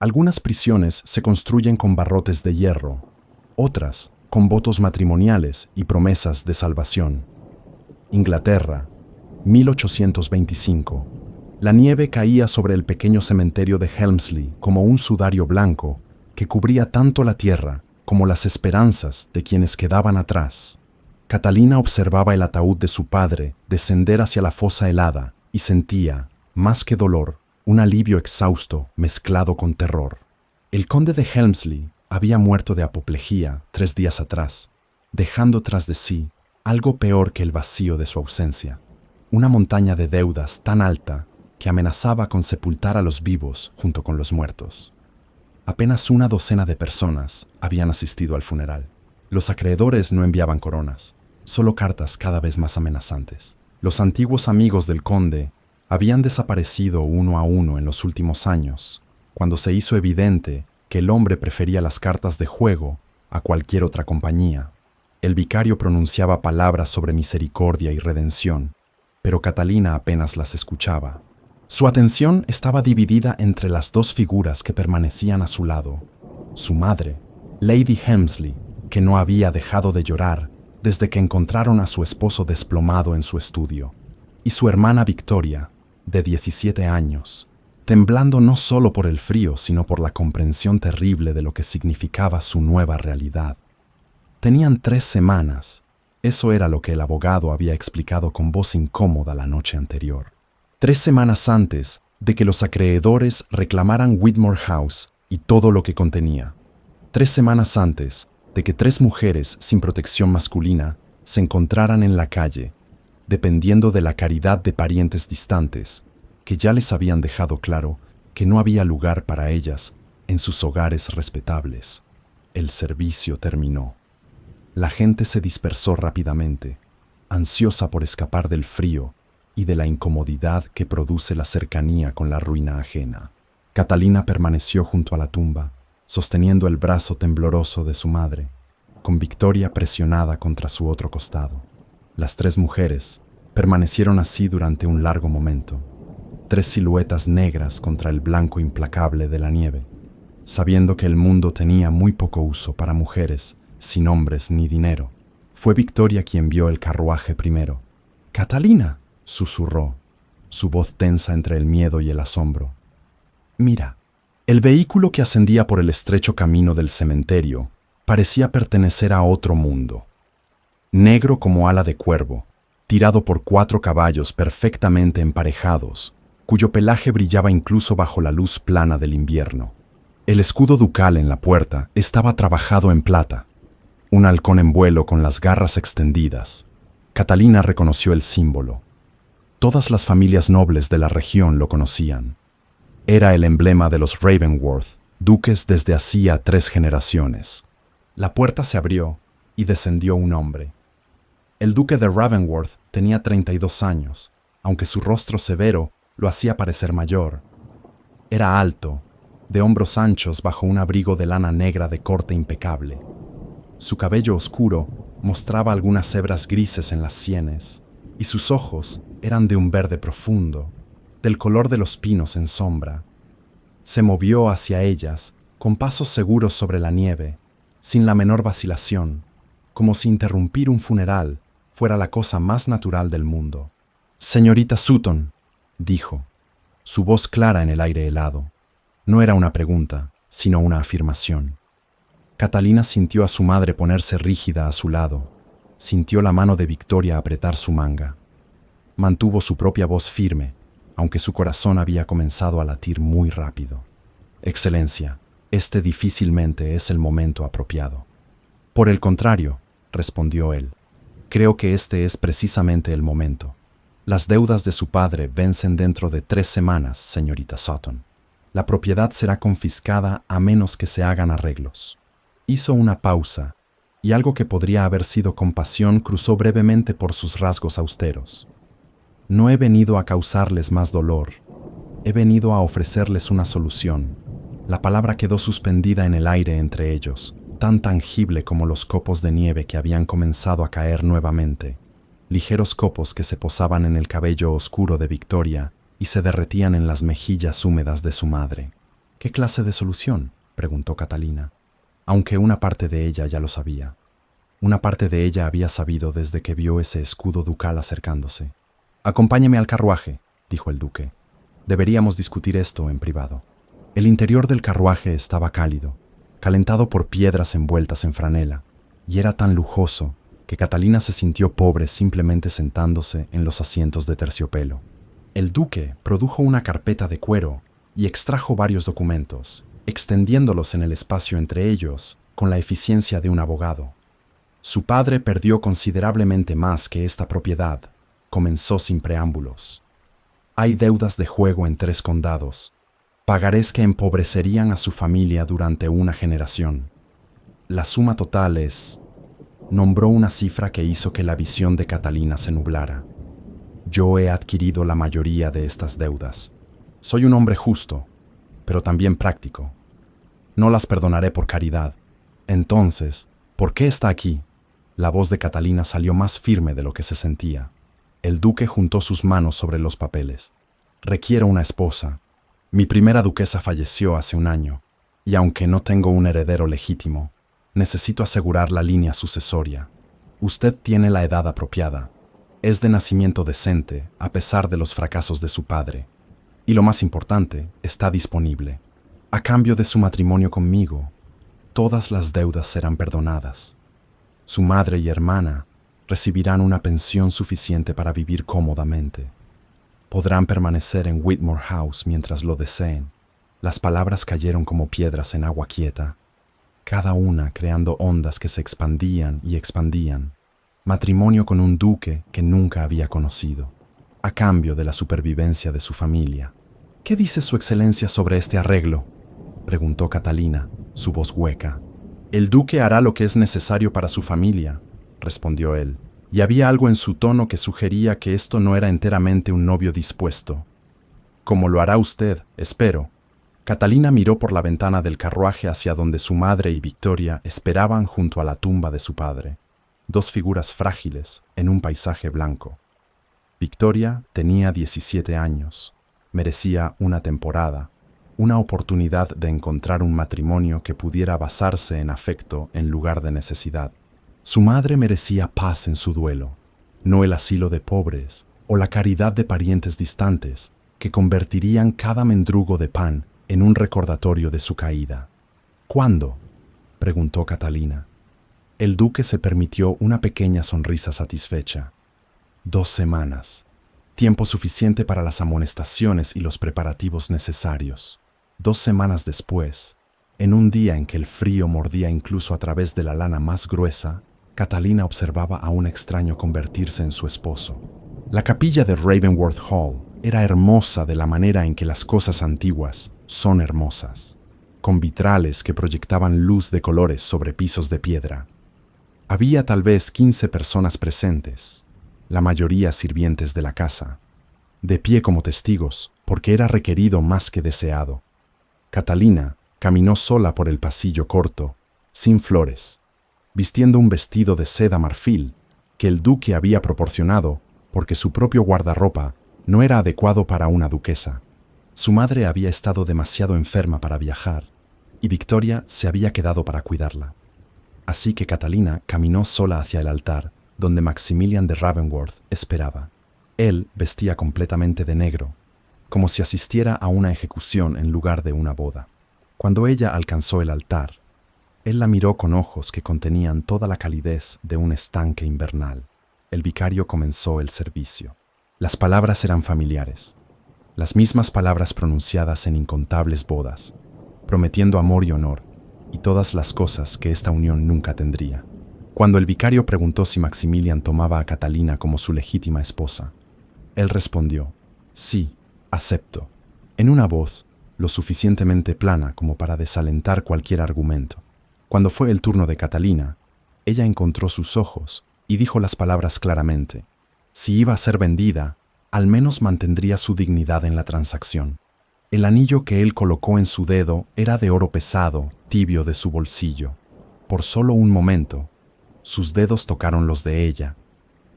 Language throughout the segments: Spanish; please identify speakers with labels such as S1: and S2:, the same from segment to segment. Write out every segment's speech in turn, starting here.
S1: Algunas prisiones se construyen con barrotes de hierro, otras con votos matrimoniales y promesas de salvación. Inglaterra, 1825. La nieve caía sobre el pequeño cementerio de Helmsley como un sudario blanco que cubría tanto la tierra como las esperanzas de quienes quedaban atrás. Catalina observaba el ataúd de su padre descender hacia la fosa helada y sentía, más que dolor, un alivio exhausto mezclado con terror. El conde de Helmsley había muerto de apoplejía 3 días atrás, dejando tras de sí algo peor que el vacío de su ausencia, una montaña de deudas tan alta que amenazaba con sepultar a los vivos junto con los muertos. Apenas una docena de personas habían asistido al funeral. Los acreedores no enviaban coronas, solo cartas cada vez más amenazantes. Los antiguos amigos del conde habían desaparecido uno a uno en los últimos años, cuando se hizo evidente que el hombre prefería las cartas de juego a cualquier otra compañía. El vicario pronunciaba palabras sobre misericordia y redención, pero Catalina apenas las escuchaba. Su atención estaba dividida entre las dos figuras que permanecían a su lado. Su madre, Lady Helmsley, que no había dejado de llorar desde que encontraron a su esposo desplomado en su estudio, y su hermana Victoria, de 17 años, temblando no solo por el frío, sino por la comprensión terrible de lo que significaba su nueva realidad. Tenían 3 semanas. Eso era lo que el abogado había explicado con voz incómoda la noche anterior. 3 semanas antes de que los acreedores reclamaran Whitmore House y todo lo que contenía. 3 semanas antes de que 3 mujeres sin protección masculina se encontraran en la calle, dependiendo de la caridad de parientes distantes, que ya les habían dejado claro que no había lugar para ellas en sus hogares respetables. El servicio terminó. La gente se dispersó rápidamente, ansiosa por escapar del frío y de la incomodidad que produce la cercanía con la ruina ajena. Catalina permaneció junto a la tumba, sosteniendo el brazo tembloroso de su madre, con Victoria presionada contra su otro costado. Las 3 mujeres permanecieron así durante un largo momento, 3 siluetas negras contra el blanco implacable de la nieve, sabiendo que el mundo tenía muy poco uso para mujeres sin hombres ni dinero. Fue Victoria quien vio el carruaje primero. «¡Catalina!», susurró, su voz tensa entre el miedo y el asombro. «Mira». El vehículo que ascendía por el estrecho camino del cementerio parecía pertenecer a otro mundo. Negro como ala de cuervo, tirado por 4 caballos perfectamente emparejados, cuyo pelaje brillaba incluso bajo la luz plana del invierno. El escudo ducal en la puerta estaba trabajado en plata. Un halcón en vuelo con las garras extendidas. Catalina reconoció el símbolo. Todas las familias nobles de la región lo conocían. Era el emblema de los Ravenworth, duques desde hacía 3 generaciones. La puerta se abrió y descendió un hombre. El duque de Ravenworth tenía 32 años, aunque su rostro severo lo hacía parecer mayor. Era alto, de hombros anchos bajo un abrigo de lana negra de corte impecable. Su cabello oscuro mostraba algunas hebras grises en las sienes, y sus ojos eran de un verde profundo, del color de los pinos en sombra. Se movió hacia ellas, con pasos seguros sobre la nieve, sin la menor vacilación, como si interrumpir un funeral fuera la cosa más natural del mundo. «Señorita Sutton», dijo, su voz clara en el aire helado. No era una pregunta, sino una afirmación. Catalina sintió a su madre ponerse rígida a su lado, sintió la mano de Victoria apretar su manga. Mantuvo su propia voz firme, aunque su corazón había comenzado a latir muy rápido. «Excelencia, este difícilmente es el momento apropiado». «Por el contrario», respondió él, «creo que este es precisamente el momento. Las deudas de su padre vencen dentro de 3 semanas, señorita Sutton. La propiedad será confiscada a menos que se hagan arreglos». Hizo una pausa, y algo que podría haber sido compasión cruzó brevemente por sus rasgos austeros. «No he venido a causarles más dolor. He venido a ofrecerles una solución». La palabra quedó suspendida en el aire entre ellos, tan tangible como los copos de nieve que habían comenzado a caer nuevamente. Ligeros copos que se posaban en el cabello oscuro de Victoria y se derretían en las mejillas húmedas de su madre. ¿Qué clase de solución?, preguntó Catalina, aunque una parte de ella ya lo sabía. Una parte de ella había sabido desde que vio ese escudo ducal acercándose. «Acompáñeme al carruaje», dijo el duque. «Deberíamos discutir esto en privado». El interior del carruaje estaba cálido, calentado por piedras envueltas en franela, y era tan lujoso que Catalina se sintió pobre simplemente sentándose en los asientos de terciopelo. El duque produjo una carpeta de cuero y extrajo varios documentos, extendiéndolos en el espacio entre ellos con la eficiencia de un abogado. Su padre perdió considerablemente más que esta propiedad. Comenzó sin preámbulos. Hay deudas de juego en 3 condados, pagarés que empobrecerían a su familia durante una generación. La suma total es... Nombró una cifra que hizo que la visión de Catalina se nublara. Yo he adquirido la mayoría de estas deudas. Soy un hombre justo, pero también práctico. No las perdonaré por caridad. Entonces, ¿por qué está aquí? La voz de Catalina salió más firme de lo que se sentía. El duque juntó sus manos sobre los papeles. Requiero una esposa. Mi primera duquesa falleció hace 1 año, y aunque no tengo un heredero legítimo, necesito asegurar la línea sucesoria. Usted tiene la edad apropiada. Es de nacimiento decente, a pesar de los fracasos de su padre. Y lo más importante, está disponible. A cambio de su matrimonio conmigo, todas las deudas serán perdonadas. Su madre y hermana recibirán una pensión suficiente para vivir cómodamente. Podrán permanecer en Whitmore House mientras lo deseen. Las palabras cayeron como piedras en agua quieta, cada una creando ondas que se expandían y expandían. Matrimonio con un duque que nunca había conocido, a cambio de la supervivencia de su familia. «¿Qué dice su excelencia sobre este arreglo?», preguntó Catalina, su voz hueca. «El duque hará lo que es necesario para su familia», respondió él, y había algo en su tono que sugería que esto no era enteramente un novio dispuesto. «Como lo hará usted, espero». Catalina miró por la ventana del carruaje hacia donde su madre y Victoria esperaban junto a la tumba de su padre, 2 figuras frágiles en un paisaje blanco. Victoria tenía 17 años, merecía una temporada, una oportunidad de encontrar un matrimonio que pudiera basarse en afecto en lugar de necesidad. Su madre merecía paz en su duelo, no el asilo de pobres o la caridad de parientes distantes que convertirían cada mendrugo de pan en un recordatorio de su caída. «¿Cuándo?», preguntó Catalina. El duque se permitió una pequeña sonrisa satisfecha. 2 semanas. Tiempo suficiente para las amonestaciones y los preparativos necesarios. 2 semanas después, en un día en que el frío mordía incluso a través de la lana más gruesa, Catalina observaba a un extraño convertirse en su esposo. La capilla de Ravenworth Hall era hermosa de la manera en que las cosas antiguas son hermosas, con vitrales que proyectaban luz de colores sobre pisos de piedra. Había tal vez 15 personas presentes, la mayoría sirvientes de la casa, de pie como testigos, porque era requerido más que deseado. Catalina caminó sola por el pasillo corto, sin flores, vistiendo un vestido de seda marfil que el duque había proporcionado porque su propio guardarropa no era adecuado para una duquesa. Su madre había estado demasiado enferma para viajar, y Victoria se había quedado para cuidarla. Así que Catalina caminó sola hacia el altar, donde Maximilian de Ravenworth esperaba. Él vestía completamente de negro, como si asistiera a una ejecución en lugar de una boda. Cuando ella alcanzó el altar, él la miró con ojos que contenían toda la calidez de un estanque invernal. El vicario comenzó el servicio. Las palabras eran familiares, las mismas palabras pronunciadas en incontables bodas, prometiendo amor y honor, y todas las cosas que esta unión nunca tendría. Cuando el vicario preguntó si Maximilian tomaba a Catalina como su legítima esposa, él respondió: «Sí, acepto», en una voz lo suficientemente plana como para desalentar cualquier argumento. Cuando fue el turno de Catalina, ella encontró sus ojos y dijo las palabras claramente. Si iba a ser vendida, al menos mantendría su dignidad en la transacción. El anillo que él colocó en su dedo era de oro pesado, tibio de su bolsillo. Por solo un momento, sus dedos tocaron los de ella,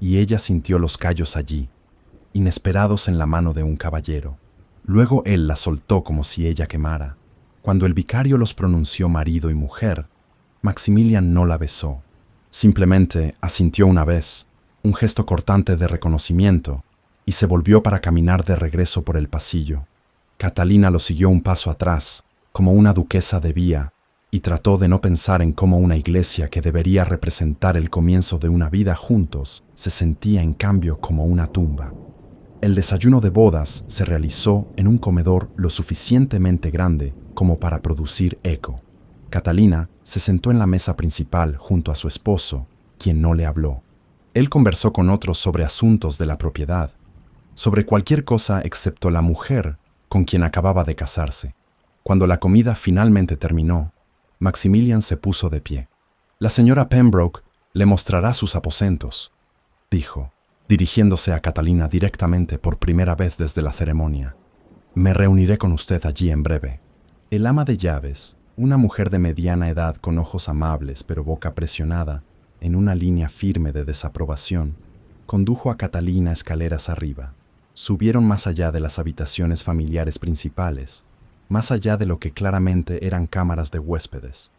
S1: y ella sintió los callos allí, inesperados en la mano de un caballero. Luego él la soltó como si ella quemara. Cuando el vicario los pronunció marido y mujer, Maximilian no la besó. Simplemente asintió una vez, un gesto cortante de reconocimiento, y se volvió para caminar de regreso por el pasillo. Catalina lo siguió un paso atrás, como una duquesa debía, y trató de no pensar en cómo una iglesia que debería representar el comienzo de una vida juntos se sentía en cambio como una tumba. El desayuno de bodas se realizó en un comedor lo suficientemente grande como para producir eco. Catalina se sentó en la mesa principal junto a su esposo, quien no le habló. Él conversó con otros sobre asuntos de la propiedad, sobre cualquier cosa excepto la mujer con quien acababa de casarse. Cuando la comida finalmente terminó, Maximilian se puso de pie. La señora Pembroke le mostrará sus aposentos, dijo, dirigiéndose a Catalina directamente por primera vez desde la ceremonia. Me reuniré con usted allí en breve. El ama de llaves, una mujer de mediana edad con ojos amables pero boca presionada, en una línea firme de desaprobación, condujo a Catalina escaleras arriba. Subieron más allá de las habitaciones familiares principales, más allá de lo que claramente eran cámaras de huéspedes,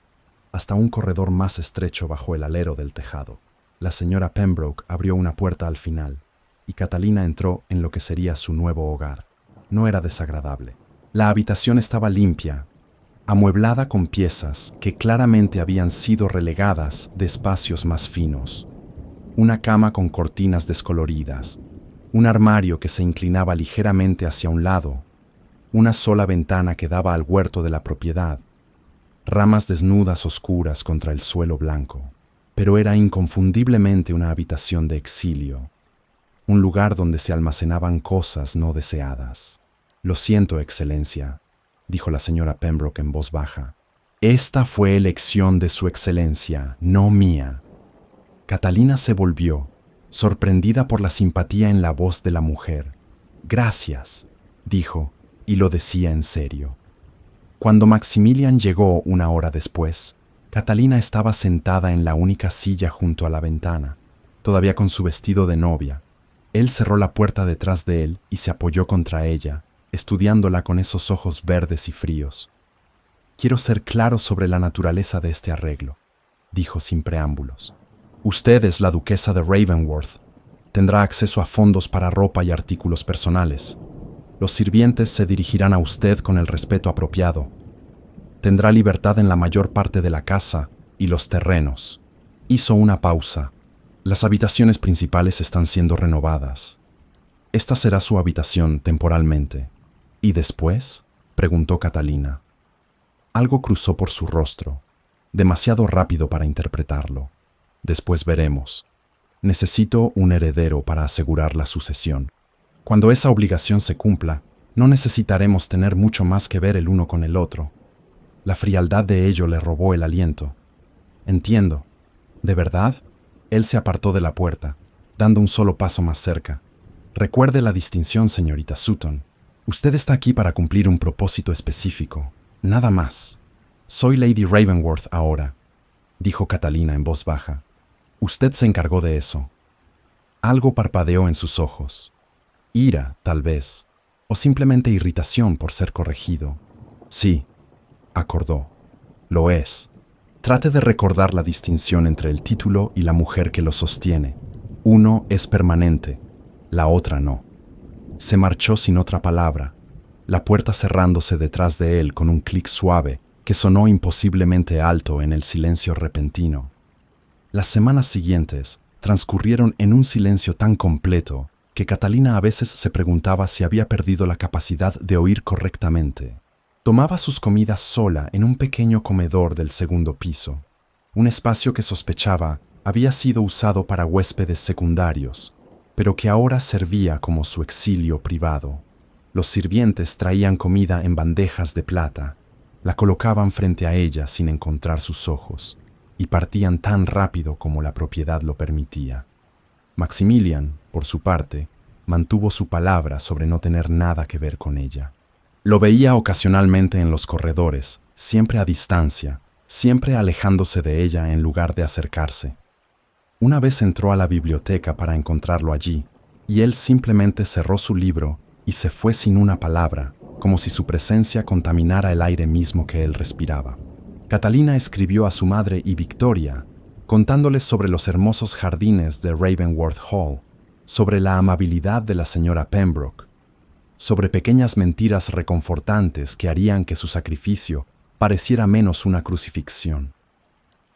S1: hasta un corredor más estrecho bajo el alero del tejado. La señora Pembroke abrió una puerta al final, y Catalina entró en lo que sería su nuevo hogar. No era desagradable. La habitación estaba limpia, amueblada con piezas que claramente habían sido relegadas de espacios más finos. Una cama con cortinas descoloridas, un armario que se inclinaba ligeramente hacia un lado, una sola ventana que daba al huerto de la propiedad, ramas desnudas oscuras contra el suelo blanco. Pero era inconfundiblemente una habitación de exilio, un lugar donde se almacenaban cosas no deseadas. Lo siento, Excelencia, dijo la señora Pembroke en voz baja. Esta fue elección de su Excelencia, no mía. Catalina se volvió, sorprendida por la simpatía en la voz de la mujer. Gracias, dijo, y lo decía en serio. Cuando Maximilian llegó una hora después, Catalina estaba sentada en la única silla junto a la ventana, todavía con su vestido de novia. Él cerró la puerta detrás de él y se apoyó contra ella, estudiándola con esos ojos verdes y fríos. Quiero ser claro sobre la naturaleza de este arreglo, dijo sin preámbulos. Usted es la duquesa de Ravenworth. Tendrá acceso a fondos para ropa y artículos personales. Los sirvientes se dirigirán a usted con el respeto apropiado. Tendrá libertad en la mayor parte de la casa y los terrenos. Hizo una pausa. Las habitaciones principales están siendo renovadas. Esta será su habitación temporalmente. ¿Y después?, preguntó Catalina. Algo cruzó por su rostro, demasiado rápido para interpretarlo. Después veremos. Necesito un heredero para asegurar la sucesión. Cuando esa obligación se cumpla, no necesitaremos tener mucho más que ver el uno con el otro. La frialdad de ello le robó el aliento. Entiendo. ¿De verdad? Él se apartó de la puerta, dando un solo paso más cerca. Recuerde la distinción, señorita Sutton. Usted está aquí para cumplir un propósito específico. Nada más. Soy Lady Ravenworth ahora, dijo Catalina en voz baja. Usted se encargó de eso. Algo parpadeó en sus ojos. Ira, tal vez, o simplemente irritación por ser corregido. Sí, acordó. Lo es. Trate de recordar la distinción entre el título y la mujer que lo sostiene. Uno es permanente, la otra no. Se marchó sin otra palabra, la puerta cerrándose detrás de él con un clic suave que sonó imposiblemente alto en el silencio repentino. Las semanas siguientes transcurrieron en un silencio tan completo que Catalina a veces se preguntaba si había perdido la capacidad de oír correctamente. Tomaba sus comidas sola en un pequeño comedor del segundo piso, un espacio que sospechaba había sido usado para huéspedes secundarios, pero que ahora servía como su exilio privado. Los sirvientes traían comida en bandejas de plata, la colocaban frente a ella sin encontrar sus ojos, y partían tan rápido como la propiedad lo permitía. Maximilian, por su parte, mantuvo su palabra sobre no tener nada que ver con ella. Lo veía ocasionalmente en los corredores, siempre a distancia, siempre alejándose de ella en lugar de acercarse. Una vez entró a la biblioteca para encontrarlo allí, y él simplemente cerró su libro y se fue sin una palabra, como si su presencia contaminara el aire mismo que él respiraba. Catalina escribió a su madre y Victoria, contándoles sobre los hermosos jardines de Ravenworth Hall, sobre la amabilidad de la señora Pembroke, sobre pequeñas mentiras reconfortantes que harían que su sacrificio pareciera menos una crucifixión.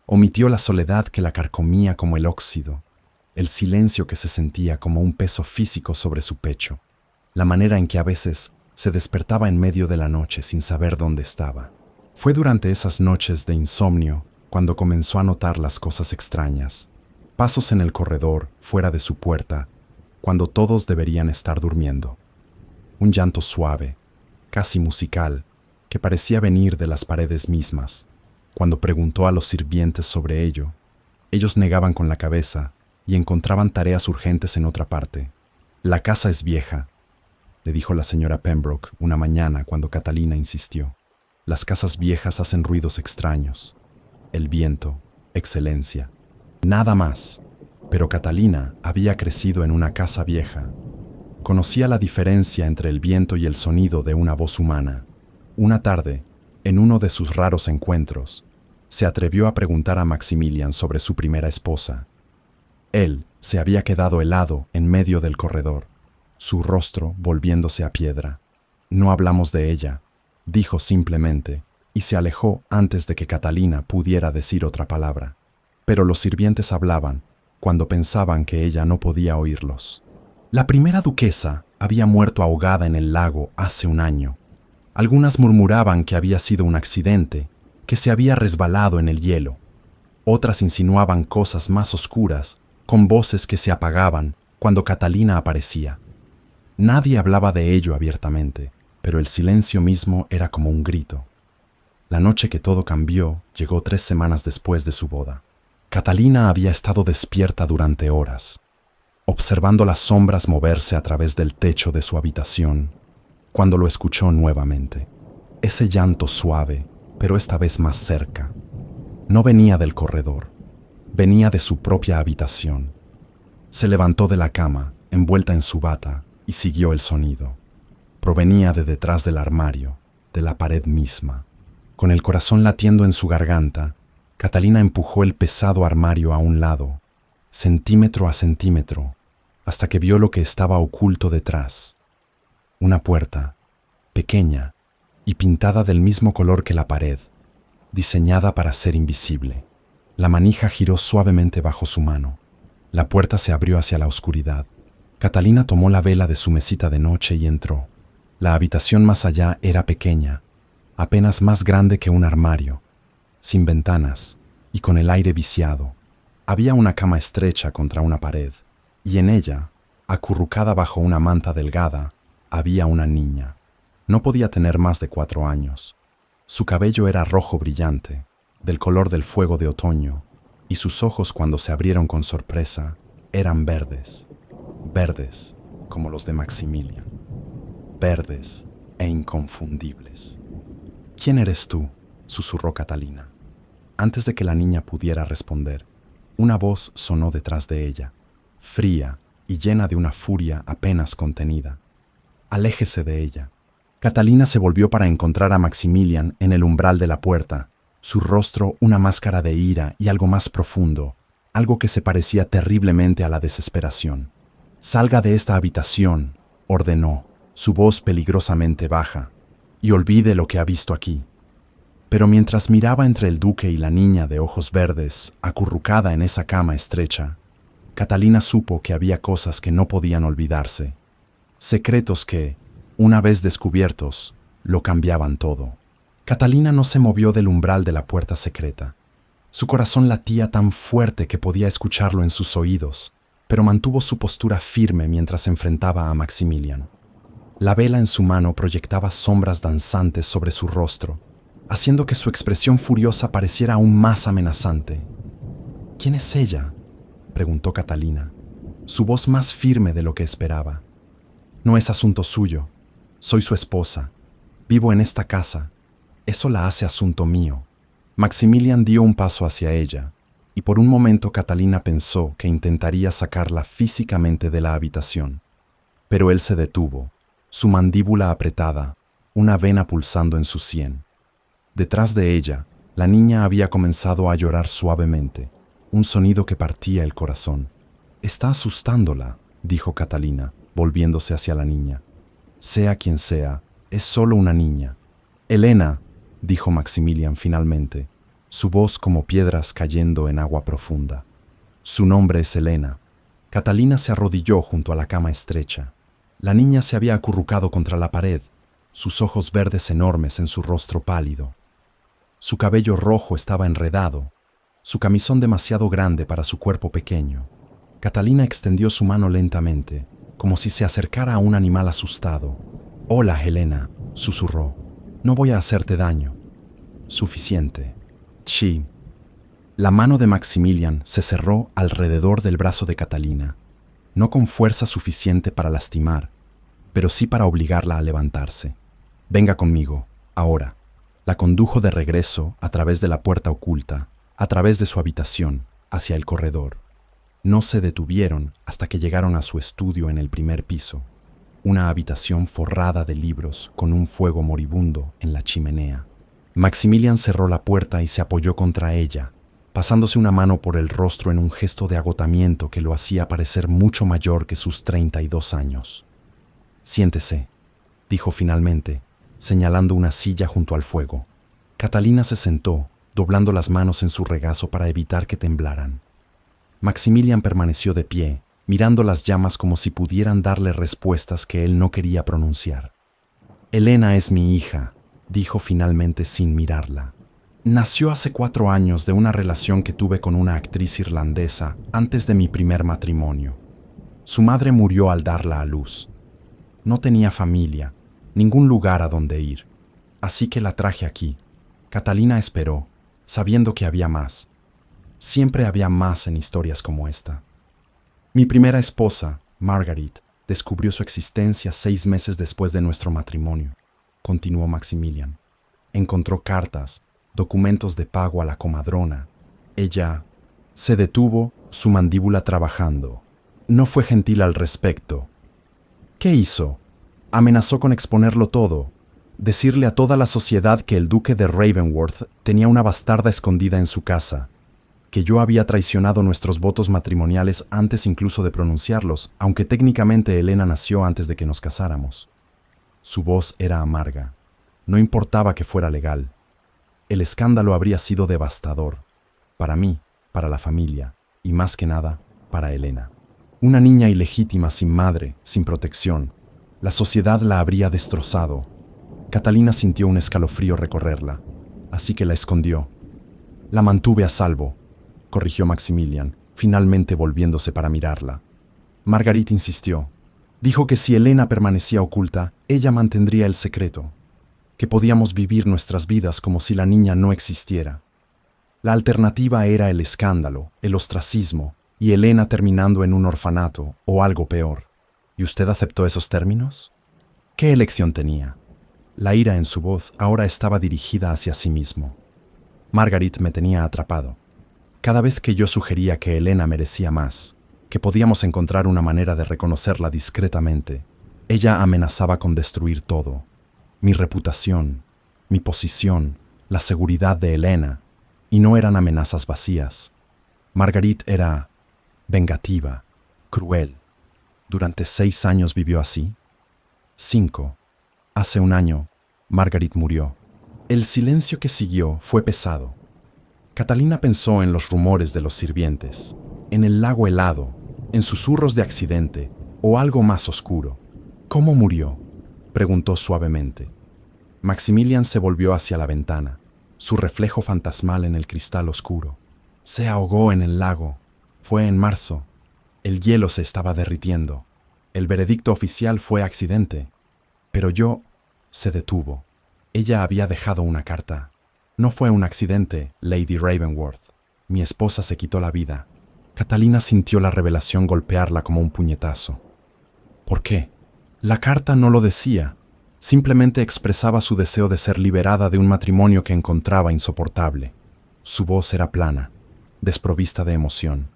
S1: Omitió la soledad que la carcomía como el óxido, el silencio que se sentía como un peso físico sobre su pecho, la manera en que a veces se despertaba en medio de la noche sin saber dónde estaba. Fue durante esas noches de insomnio cuando comenzó a notar las cosas extrañas, pasos en el corredor, fuera de su puerta, cuando todos deberían estar durmiendo. Un llanto suave, casi musical, que parecía venir de las paredes mismas. Cuando preguntó a los sirvientes sobre ello, ellos negaban con la cabeza y encontraban tareas urgentes en otra parte. «La casa es vieja», le dijo la señora Pembroke una mañana cuando Catalina insistió. «Las casas viejas hacen ruidos extraños. El viento, excelencia. Nada más». Pero Catalina había crecido en una casa vieja. Conocía la diferencia entre el viento y el sonido de una voz humana. Una tarde, en uno de sus raros encuentros, se atrevió a preguntar a Maximilian sobre su primera esposa. Él se había quedado helado en medio del corredor, su rostro volviéndose a piedra. «No hablamos de ella», dijo simplemente, y se alejó antes de que Catalina pudiera decir otra palabra. Pero los sirvientes hablaban cuando pensaban que ella no podía oírlos. La primera duquesa había muerto ahogada en el lago hace un año. Algunas murmuraban que había sido un accidente, que se había resbalado en el hielo. Otras insinuaban cosas más oscuras, con voces que se apagaban cuando Catalina aparecía. Nadie hablaba de ello abiertamente, pero el silencio mismo era como un grito. La noche que todo cambió llegó 3 semanas después de su boda. Catalina había estado despierta durante horas, observando las sombras moverse a través del techo de su habitación, cuando lo escuchó nuevamente. Ese llanto suave, pero esta vez más cerca. No venía del corredor, venía de su propia habitación. Se levantó de la cama, envuelta en su bata, y siguió el sonido. Provenía de detrás del armario, de la pared misma. Con el corazón latiendo en su garganta, Catalina empujó el pesado armario a un lado, centímetro a centímetro, hasta que vio lo que estaba oculto detrás. Una puerta, pequeña y pintada del mismo color que la pared, diseñada para ser invisible. La manija giró suavemente bajo su mano. La puerta se abrió hacia la oscuridad. Catalina tomó la vela de su mesita de noche y entró. La habitación más allá era pequeña, apenas más grande que un armario, sin ventanas y con el aire viciado. Había una cama estrecha contra una pared, y en ella, acurrucada bajo una manta delgada, había una niña. No podía tener más de 4 años. Su cabello era rojo brillante, del color del fuego de otoño, y sus ojos, cuando se abrieron con sorpresa, eran verdes. Verdes como los de Maximilian. Verdes e inconfundibles. «¿Quién eres tú?», susurró Catalina. Antes de que la niña pudiera responder, una voz sonó detrás de ella, fría y llena de una furia apenas contenida. «Aléjese de ella». Catalina se volvió para encontrar a Maximilian en el umbral de la puerta, su rostro una máscara de ira y algo más profundo, algo que se parecía terriblemente a la desesperación. «Salga de esta habitación», ordenó, su voz peligrosamente baja, «y olvide lo que ha visto aquí». Pero mientras miraba entre el duque y la niña de ojos verdes, acurrucada en esa cama estrecha, Catalina supo que había cosas que no podían olvidarse, secretos que, una vez descubiertos, lo cambiaban todo. Catalina no se movió del umbral de la puerta secreta. Su corazón latía tan fuerte que podía escucharlo en sus oídos, pero mantuvo su postura firme mientras enfrentaba a Maximilian. La vela en su mano proyectaba sombras danzantes sobre su rostro, haciendo que su expresión furiosa pareciera aún más amenazante. «¿Quién es ella?», preguntó Catalina, su voz más firme de lo que esperaba. «No es asunto suyo. Soy su esposa. Vivo en esta casa. Eso la hace asunto mío». Maximilian dio un paso hacia ella, y por un momento Catalina pensó que intentaría sacarla físicamente de la habitación. Pero él se detuvo, su mandíbula apretada, una vena pulsando en su sien. Detrás de ella, la niña había comenzado a llorar suavemente, un sonido que partía el corazón. «Está asustándola», dijo Catalina, volviéndose hacia la niña. «Sea quien sea, es solo una niña». «Elena», dijo Maximilian finalmente, su voz como piedras cayendo en agua profunda. «Su nombre es Elena». Catalina se arrodilló junto a la cama estrecha. La niña se había acurrucado contra la pared, sus ojos verdes enormes en su rostro pálido. Su cabello rojo estaba enredado, su camisón demasiado grande para su cuerpo pequeño. Catalina extendió su mano lentamente, como si se acercara a un animal asustado. «Hola, Helena», susurró. «No voy a hacerte daño». «Suficiente». «Sí». La mano de Maximilian se cerró alrededor del brazo de Catalina, no con fuerza suficiente para lastimar, pero sí para obligarla a levantarse. «Venga conmigo, ahora». La condujo de regreso a través de la puerta oculta, a través de su habitación, hacia el corredor. No se detuvieron hasta que llegaron a su estudio en el primer piso, una habitación forrada de libros con un fuego moribundo en la chimenea. Maximilian cerró la puerta y se apoyó contra ella, pasándose una mano por el rostro en un gesto de agotamiento que lo hacía parecer mucho mayor que sus 32 años. «Siéntese», dijo finalmente, señalando una silla junto al fuego. Catalina se sentó, doblando las manos en su regazo para evitar que temblaran. Maximilian permaneció de pie, mirando las llamas como si pudieran darle respuestas que él no quería pronunciar. «Elena es mi hija», dijo finalmente sin mirarla. «Nació hace 4 años de una relación que tuve con una actriz irlandesa antes de mi primer matrimonio. Su madre murió al darla a luz. No tenía familia, ningún lugar a donde ir. Así que la traje aquí». Catalina esperó, sabiendo que había más. Siempre había más en historias como esta. «Mi primera esposa, Margaret, descubrió su existencia 6 meses después de nuestro matrimonio», continuó Maximilian. «Encontró cartas, documentos de pago a la comadrona. Ella se detuvo, su mandíbula trabajando. No fue gentil al respecto. ¿Qué hizo? Amenazó con exponerlo todo, decirle a toda la sociedad que el duque de Ravenworth tenía una bastarda escondida en su casa, que yo había traicionado nuestros votos matrimoniales antes incluso de pronunciarlos, aunque técnicamente Elena nació antes de que nos casáramos». Su voz era amarga. No importaba que fuera legal. El escándalo habría sido devastador, para mí, para la familia, y más que nada, para Elena. Una niña ilegítima sin madre, sin protección. La sociedad la habría destrozado. Catalina sintió un escalofrío recorrerla, así que la escondió. «La mantuve a salvo», corrigió Maximilian, finalmente volviéndose para mirarla. Margaret insistió. Dijo que si Elena permanecía oculta, ella mantendría el secreto, que podíamos vivir nuestras vidas como si la niña no existiera. La alternativa era el escándalo, el ostracismo, y Elena terminando en un orfanato o algo peor. ¿Y usted aceptó esos términos? ¿Qué elección tenía? La ira en su voz ahora estaba dirigida hacia sí mismo. Margaret me tenía atrapado. Cada vez que yo sugería que Elena merecía más, que podíamos encontrar una manera de reconocerla discretamente, ella amenazaba con destruir todo. Mi reputación, mi posición, la seguridad de Elena, y no eran amenazas vacías. Margaret era vengativa, cruel. ¿Durante 6 años vivió así? 5. Hace 1 año, Margaret murió. El silencio que siguió fue pesado. Catalina pensó en los rumores de los sirvientes, en el lago helado, en susurros de accidente o algo más oscuro. ¿Cómo murió?, preguntó suavemente. Maximilian se volvió hacia la ventana, su reflejo fantasmal en el cristal oscuro. Se ahogó en el lago. Fue en marzo. El hielo se estaba derritiendo. El veredicto oficial fue accidente. Pero yo... Se detuvo. Ella había dejado una carta. No fue un accidente, Lady Ravenworth. Mi esposa se quitó la vida. Catalina sintió la revelación golpearla como un puñetazo. ¿Por qué? La carta no lo decía. Simplemente expresaba su deseo de ser liberada de un matrimonio que encontraba insoportable. Su voz era plana, desprovista de emoción.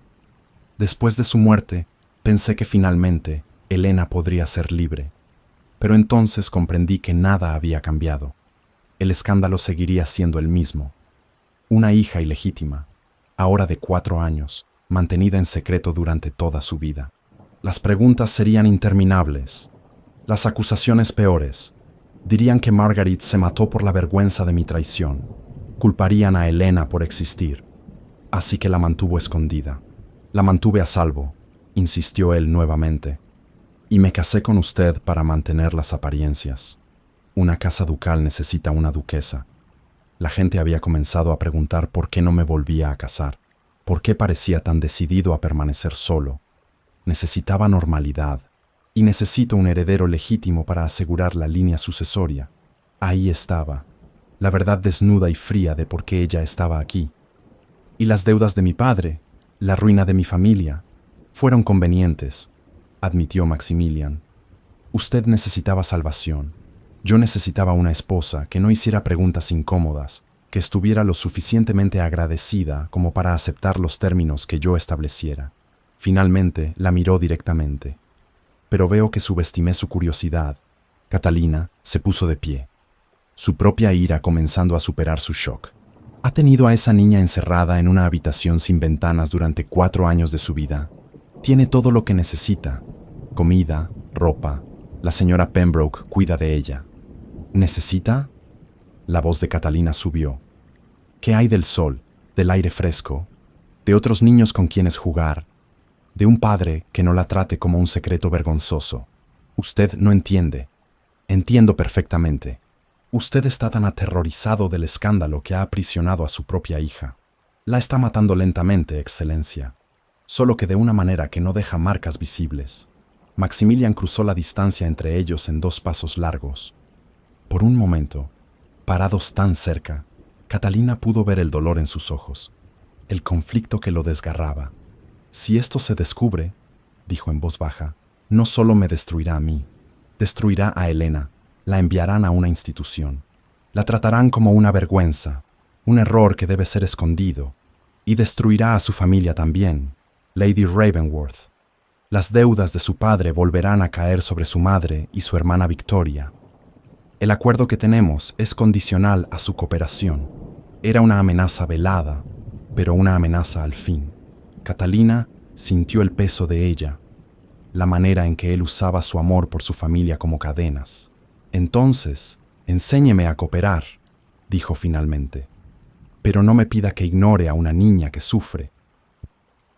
S1: Después de su muerte, pensé que finalmente Elena podría ser libre. Pero entonces comprendí que nada había cambiado. El escándalo seguiría siendo el mismo. Una hija ilegítima, ahora de 4 años, mantenida en secreto durante toda su vida. Las preguntas serían interminables. Las acusaciones peores. Dirían que Margaret se mató por la vergüenza de mi traición. Culparían a Elena por existir. Así que la mantuvo escondida. La mantuve a salvo, insistió él nuevamente. Y me casé con usted para mantener las apariencias. Una casa ducal necesita una duquesa. La gente había comenzado a preguntar por qué no me volvía a casar, por qué parecía tan decidido a permanecer solo. Necesitaba normalidad, y necesito un heredero legítimo para asegurar la línea sucesoria. Ahí estaba, la verdad desnuda y fría de por qué ella estaba aquí. Y las deudas de mi padre, la ruina de mi familia, fueron convenientes, admitió Maximilian. Usted necesitaba salvación. Yo necesitaba una esposa que no hiciera preguntas incómodas, que estuviera lo suficientemente agradecida como para aceptar los términos que yo estableciera. Finalmente la miró directamente. Pero veo que subestimé su curiosidad. Catalina se puso de pie, su propia ira comenzando a superar su shock. Ha tenido a esa niña encerrada en una habitación sin ventanas durante 4 años de su vida. Tiene todo lo que necesita: comida, ropa. La señora Pembroke cuida de ella. ¿Necesita? La voz de Catalina subió. ¿Qué hay del sol, del aire fresco, de otros niños con quienes jugar, de un padre que no la trate como un secreto vergonzoso? Usted no entiende. Entiendo perfectamente. Usted está tan aterrorizado del escándalo que ha aprisionado a su propia hija. La está matando lentamente, Excelencia, solo que de una manera que no deja marcas visibles. Maximilian cruzó la distancia entre ellos en 2 pasos largos. Por un momento, parados tan cerca, Catalina pudo ver el dolor en sus ojos, el conflicto que lo desgarraba. Si esto se descubre, dijo en voz baja, no solo me destruirá a mí, destruirá a Elena. La enviarán a una institución. La tratarán como una vergüenza, un error que debe ser escondido, y destruirá a su familia también, Lady Ravenworth. Las deudas de su padre volverán a caer sobre su madre y su hermana Victoria. El acuerdo que tenemos es condicional a su cooperación. Era una amenaza velada, pero una amenaza al fin. Catalina sintió el peso de ella, la manera en que él usaba su amor por su familia como cadenas. Entonces, enséñeme a cooperar, dijo finalmente. Pero no me pida que ignore a una niña que sufre.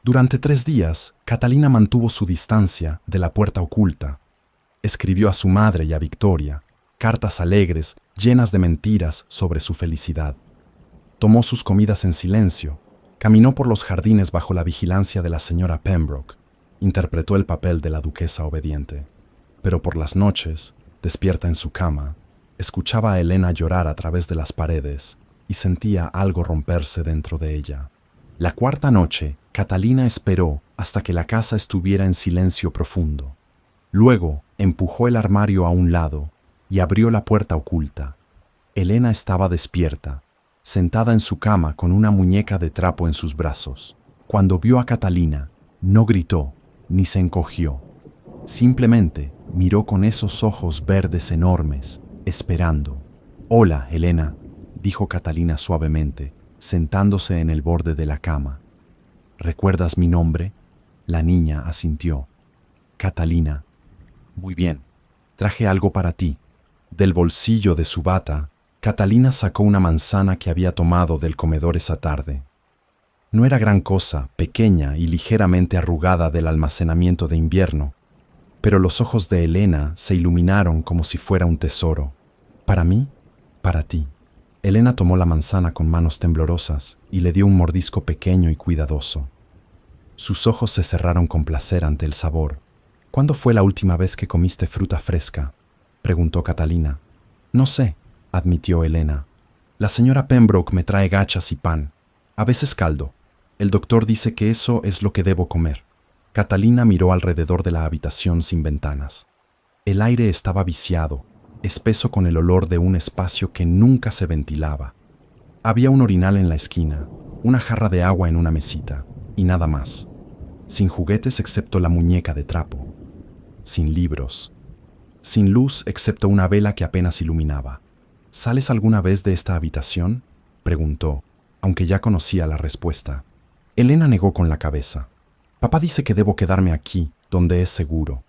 S1: Durante 3 días, Catalina mantuvo su distancia de la puerta oculta. Escribió a su madre y a Victoria cartas alegres, llenas de mentiras sobre su felicidad. Tomó sus comidas en silencio, caminó por los jardines bajo la vigilancia de la señora Pembroke, interpretó el papel de la duquesa obediente. Pero por las noches, despierta en su cama, escuchaba a Elena llorar a través de las paredes y sentía algo romperse dentro de ella. La 4ª noche, Catalina esperó hasta que la casa estuviera en silencio profundo. Luego empujó el armario a un lado y abrió la puerta oculta. Elena estaba despierta, sentada en su cama con una muñeca de trapo en sus brazos. Cuando vio a Catalina, no gritó ni se encogió. Simplemente miró con esos ojos verdes enormes, esperando. «Hola, Elena», dijo Catalina suavemente, sentándose en el borde de la cama. «¿Recuerdas mi nombre?». La niña asintió. «Catalina». «Muy bien. Traje algo para ti». Del bolsillo de su bata, Catalina sacó una manzana que había tomado del comedor esa tarde. No era gran cosa, pequeña y ligeramente arrugada del almacenamiento de invierno, pero los ojos de Elena se iluminaron como si fuera un tesoro. «¿Para mí? Para ti». Elena tomó la manzana con manos temblorosas y le dio un mordisco pequeño y cuidadoso. Sus ojos se cerraron con placer ante el sabor. «¿Cuándo fue la última vez que comiste fruta fresca?», preguntó Catalina. «No sé», admitió Elena. «La señora Pembroke me trae gachas y pan, a veces caldo. El doctor dice que eso es lo que debo comer». Catalina miró alrededor de la habitación sin ventanas. El aire estaba viciado, espeso con el olor de un espacio que nunca se ventilaba. Había un orinal en la esquina, una jarra de agua en una mesita, y nada más. Sin juguetes excepto la muñeca de trapo. Sin libros. sin luz excepto una vela que apenas iluminaba. ¿Sales alguna vez de esta habitación?, preguntó, aunque ya conocía la respuesta. Elena negó con la cabeza. Papá dice que debo quedarme aquí, donde es seguro,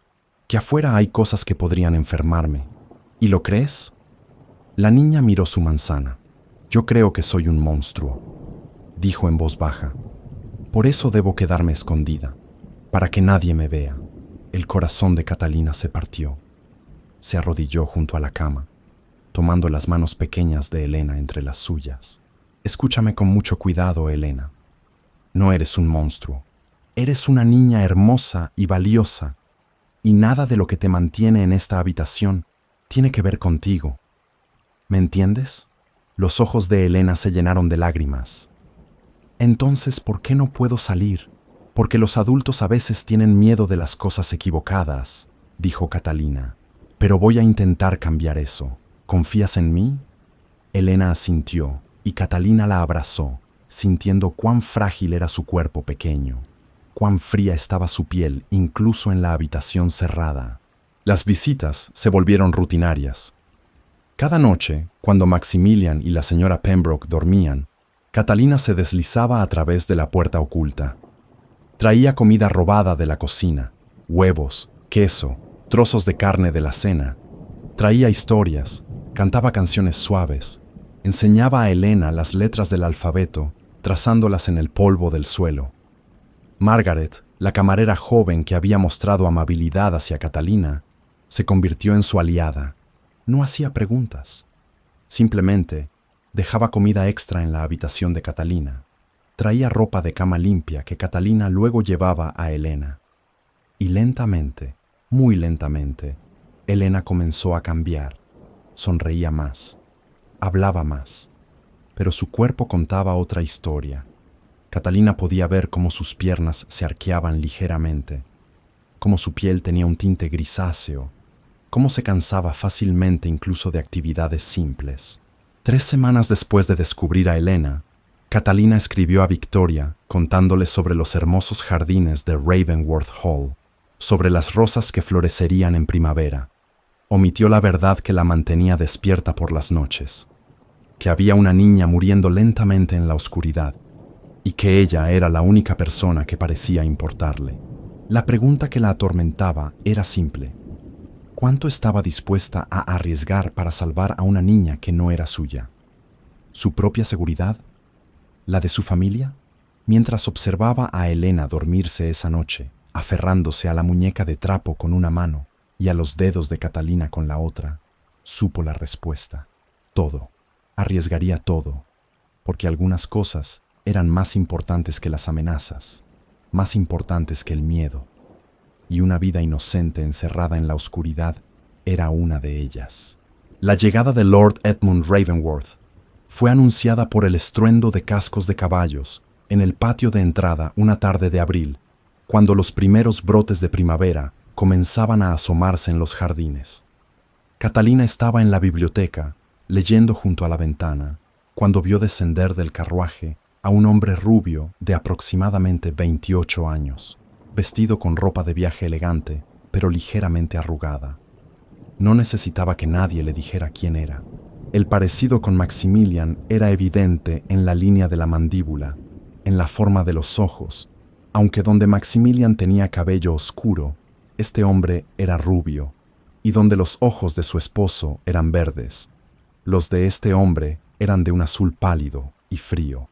S1: que afuera hay cosas que podrían enfermarme. ¿Y lo crees? La niña miró su manzana. Yo creo que soy un monstruo, dijo en voz baja. Por eso debo quedarme escondida, para que nadie me vea. El corazón de Catalina se partió. Se arrodilló junto a la cama, tomando las manos pequeñas de Elena entre las suyas. Escúchame con mucho cuidado, Elena. No eres un monstruo. Eres una niña hermosa y valiosa, y nada de lo que te mantiene en esta habitación tiene que ver contigo. ¿Me entiendes? Los ojos de Elena se llenaron de lágrimas. Entonces, ¿por qué no puedo salir? Porque los adultos a veces tienen miedo de las cosas equivocadas, dijo Catalina. Pero voy a intentar cambiar eso. ¿Confías en mí? Elena asintió, y Catalina la abrazó, sintiendo cuán frágil era su cuerpo pequeño, cuán fría estaba su piel incluso en la habitación cerrada. Las visitas se volvieron rutinarias. Cada noche, cuando Maximilian y la señora Pembroke dormían, Catalina se deslizaba a través de la puerta oculta. Traía comida robada de la cocina, huevos, queso, trozos de carne de la cena. Traía historias, cantaba canciones suaves, enseñaba a Elena las letras del alfabeto, trazándolas en el polvo del suelo. Margaret, la camarera joven que había mostrado amabilidad hacia Catalina, se convirtió en su aliada. No hacía preguntas. Simplemente dejaba comida extra en la habitación de Catalina. Traía ropa de cama limpia que Catalina luego llevaba a Elena. Y lentamente, muy lentamente, Elena comenzó a cambiar. Sonreía más. Hablaba más. Pero su cuerpo contaba otra historia. Catalina podía ver cómo sus piernas se arqueaban ligeramente, cómo su piel tenía un tinte grisáceo, cómo se cansaba fácilmente incluso de actividades simples. 3 semanas después de descubrir a Elena, Catalina escribió a Victoria contándole sobre los hermosos jardines de Ravenworth Hall, sobre las rosas que florecerían en primavera. Omitió la verdad que la mantenía despierta por las noches, que había una niña muriendo lentamente en la oscuridad, y que ella era la única persona que parecía importarle. La pregunta que la atormentaba era simple. ¿Cuánto estaba dispuesta a arriesgar para salvar a una niña que no era suya? ¿Su propia seguridad? ¿La de su familia? Mientras observaba a Elena dormirse esa noche, aferrándose a la muñeca de trapo con una mano y a los dedos de Catalina con la otra, supo la respuesta. Todo. Arriesgaría todo, porque algunas cosas eran más importantes que las amenazas, más importantes que el miedo, y una vida inocente encerrada en la oscuridad era una de ellas. La llegada de Lord Edmund Ravenworth fue anunciada por el estruendo de cascos de caballos en el patio de entrada una tarde de abril, cuando los primeros brotes de primavera comenzaban a asomarse en los jardines. Catalina estaba en la biblioteca, leyendo junto a la ventana, cuando vio descender del carruaje a un hombre rubio de aproximadamente 28 años, vestido con ropa de viaje elegante, pero ligeramente arrugada. No necesitaba que nadie le dijera quién era. El parecido con Maximilian era evidente en la línea de la mandíbula, en la forma de los ojos, aunque donde Maximilian tenía cabello oscuro, este hombre era rubio, y donde los ojos de su esposo eran verdes, los de este hombre eran de un azul pálido y frío.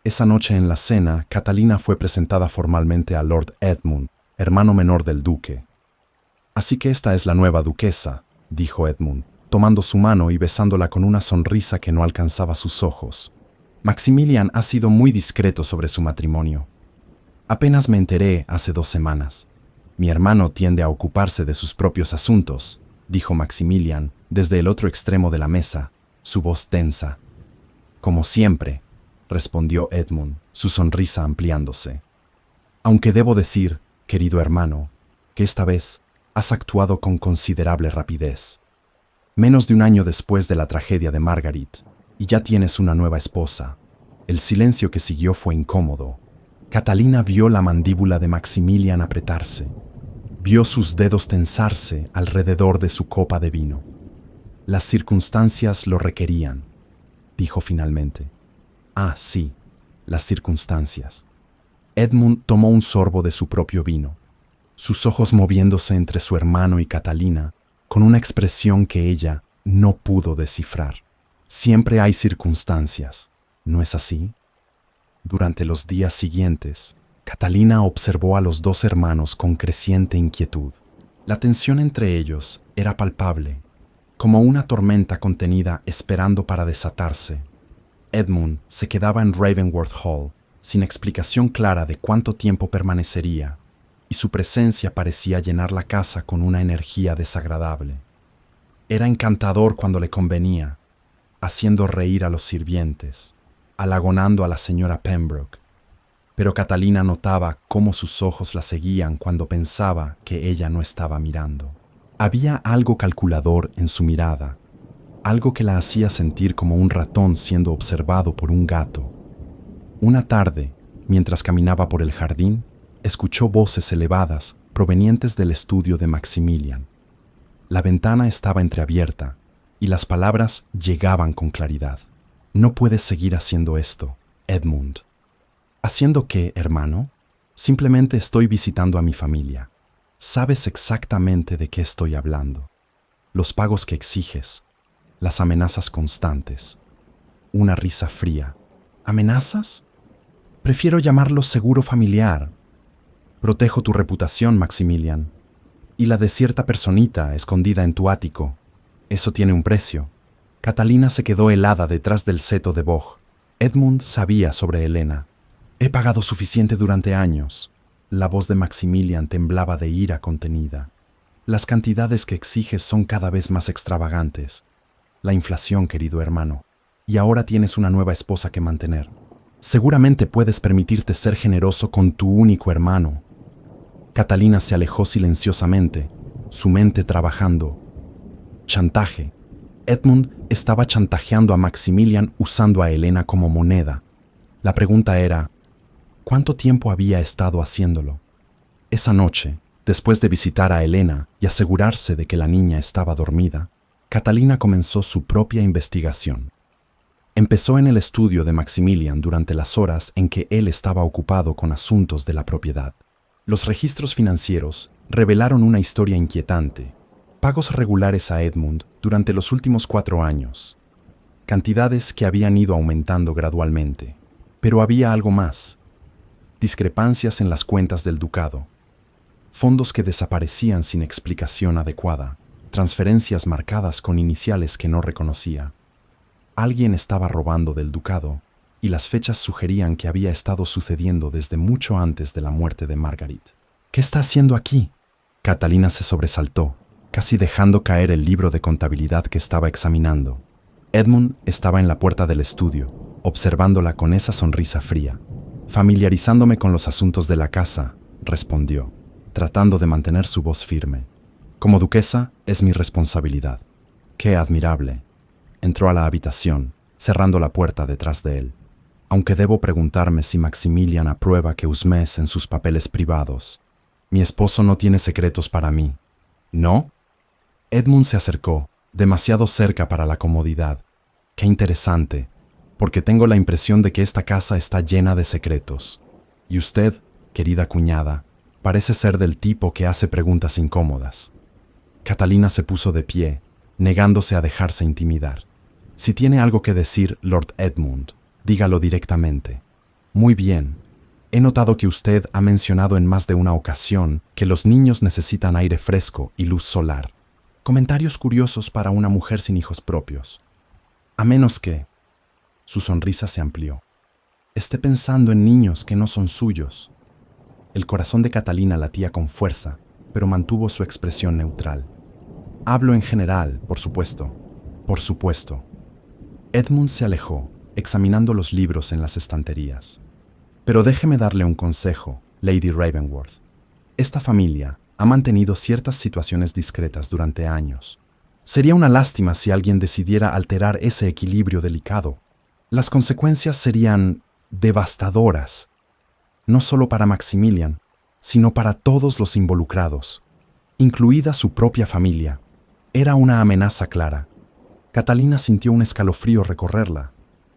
S1: Esa noche en la cena, Catalina fue presentada formalmente a Lord Edmund, hermano menor del duque. «Así que esta es la nueva duquesa», dijo Edmund, tomando su mano y besándola con una sonrisa que no alcanzaba sus ojos. «Maximilian ha sido muy discreto sobre su matrimonio. Apenas me enteré hace 2 semanas. Mi hermano tiende a ocuparse de sus propios asuntos», dijo Maximilian desde el otro extremo de la mesa, su voz tensa. «Como siempre», respondió Edmund, su sonrisa ampliándose. «Aunque debo decir, querido hermano, que esta vez has actuado con considerable rapidez. Menos de 1 año después de la tragedia de Margaret, y ya tienes una nueva esposa». El silencio que siguió fue incómodo. Catalina vio la mandíbula de Maximilian apretarse. Vio sus dedos tensarse alrededor de su copa de vino. Las circunstancias lo requerían, dijo finalmente. Ah, sí, las circunstancias. Edmund tomó un sorbo de su propio vino, sus ojos moviéndose entre su hermano y Catalina, con una expresión que ella no pudo descifrar. Siempre hay circunstancias, ¿no es así? Durante los días siguientes, Catalina observó a los dos hermanos con creciente inquietud. La tensión entre ellos era palpable, como una tormenta contenida esperando para desatarse. Edmund se quedaba en Ravenworth Hall, sin explicación clara de cuánto tiempo permanecería, y su presencia parecía llenar la casa con una energía desagradable. Era encantador cuando le convenía, haciendo reír a los sirvientes, halagonando a la señora Pembroke, pero Catalina notaba cómo sus ojos la seguían cuando pensaba que ella no estaba mirando. Había algo calculador en su mirada, algo que la hacía sentir como un ratón siendo observado por un gato. Una tarde, mientras caminaba por el jardín, escuchó voces elevadas provenientes del estudio de Maximilian. La ventana estaba entreabierta y las palabras llegaban con claridad. No puedes seguir haciendo esto, Edmund. ¿Haciendo qué, hermano? Simplemente estoy visitando a mi familia. Sabes exactamente de qué estoy hablando. Los pagos que exiges, las amenazas constantes. Una risa fría. ¿Amenazas? Prefiero llamarlo seguro familiar. Protejo tu reputación, Maximilian, y la de cierta personita escondida en tu ático. Eso tiene un precio. Catalina se quedó helada detrás del seto de boj. Edmund sabía sobre Helena. He pagado suficiente durante años. La voz de Maximilian temblaba de ira contenida. Las cantidades que exiges son cada vez más extravagantes. La inflación, querido hermano. Y ahora tienes una nueva esposa que mantener. Seguramente puedes permitirte ser generoso con tu único hermano. Catalina se alejó silenciosamente, su mente trabajando. Chantaje. Edmund estaba chantajeando a Maximilian usando a Helena como moneda. La pregunta era, ¿cuánto tiempo había estado haciéndolo? Esa noche, después de visitar a Helena y asegurarse de que la niña estaba dormida, Catalina comenzó su propia investigación. Empezó en el estudio de Maximilian durante las horas en que él estaba ocupado con asuntos de la propiedad. Los registros financieros revelaron una historia inquietante. Pagos regulares a Edmund durante los últimos 4 años. Cantidades que habían ido aumentando gradualmente. Pero había algo más. Discrepancias en las cuentas del ducado. Fondos que desaparecían sin explicación adecuada. Transferencias marcadas con iniciales que no reconocía. Alguien estaba robando del ducado, y las fechas sugerían que había estado sucediendo desde mucho antes de la muerte de Margaret. ¿Qué está haciendo aquí? Catalina se sobresaltó, casi dejando caer el libro de contabilidad que estaba examinando. Edmund estaba en la puerta del estudio, observándola con esa sonrisa fría. Familiarizándome con los asuntos de la casa, respondió, tratando de mantener su voz firme. Como duquesa, es mi responsabilidad. ¡Qué admirable! Entró a la habitación, cerrando la puerta detrás de él. Aunque debo preguntarme si Maximilian aprueba que husmees en sus papeles privados. Mi esposo no tiene secretos para mí. ¿No? Edmund se acercó, demasiado cerca para la comodidad. Qué interesante, porque tengo la impresión de que esta casa está llena de secretos. Y usted, querida cuñada, parece ser del tipo que hace preguntas incómodas. Catalina se puso de pie, negándose a dejarse intimidar. Si tiene algo que decir, Lord Edmund, dígalo directamente. Muy bien. He notado que usted ha mencionado en más de una ocasión que los niños necesitan aire fresco y luz solar. Comentarios curiosos para una mujer sin hijos propios. A menos que... Su sonrisa se amplió. Esté pensando en niños que no son suyos. El corazón de Catalina latía con fuerza, pero mantuvo su expresión neutral. Hablo en general, por supuesto. Por supuesto. Edmund se alejó, examinando los libros en las estanterías. Pero déjeme darle un consejo, Lady Ravenworth. Esta familia ha mantenido ciertas situaciones discretas durante años. Sería una lástima si alguien decidiera alterar ese equilibrio delicado. Las consecuencias serían devastadoras, no solo para Maximilian, sino para todos los involucrados. incluida su propia familia. Era una amenaza clara. Catalina sintió un escalofrío recorrerla,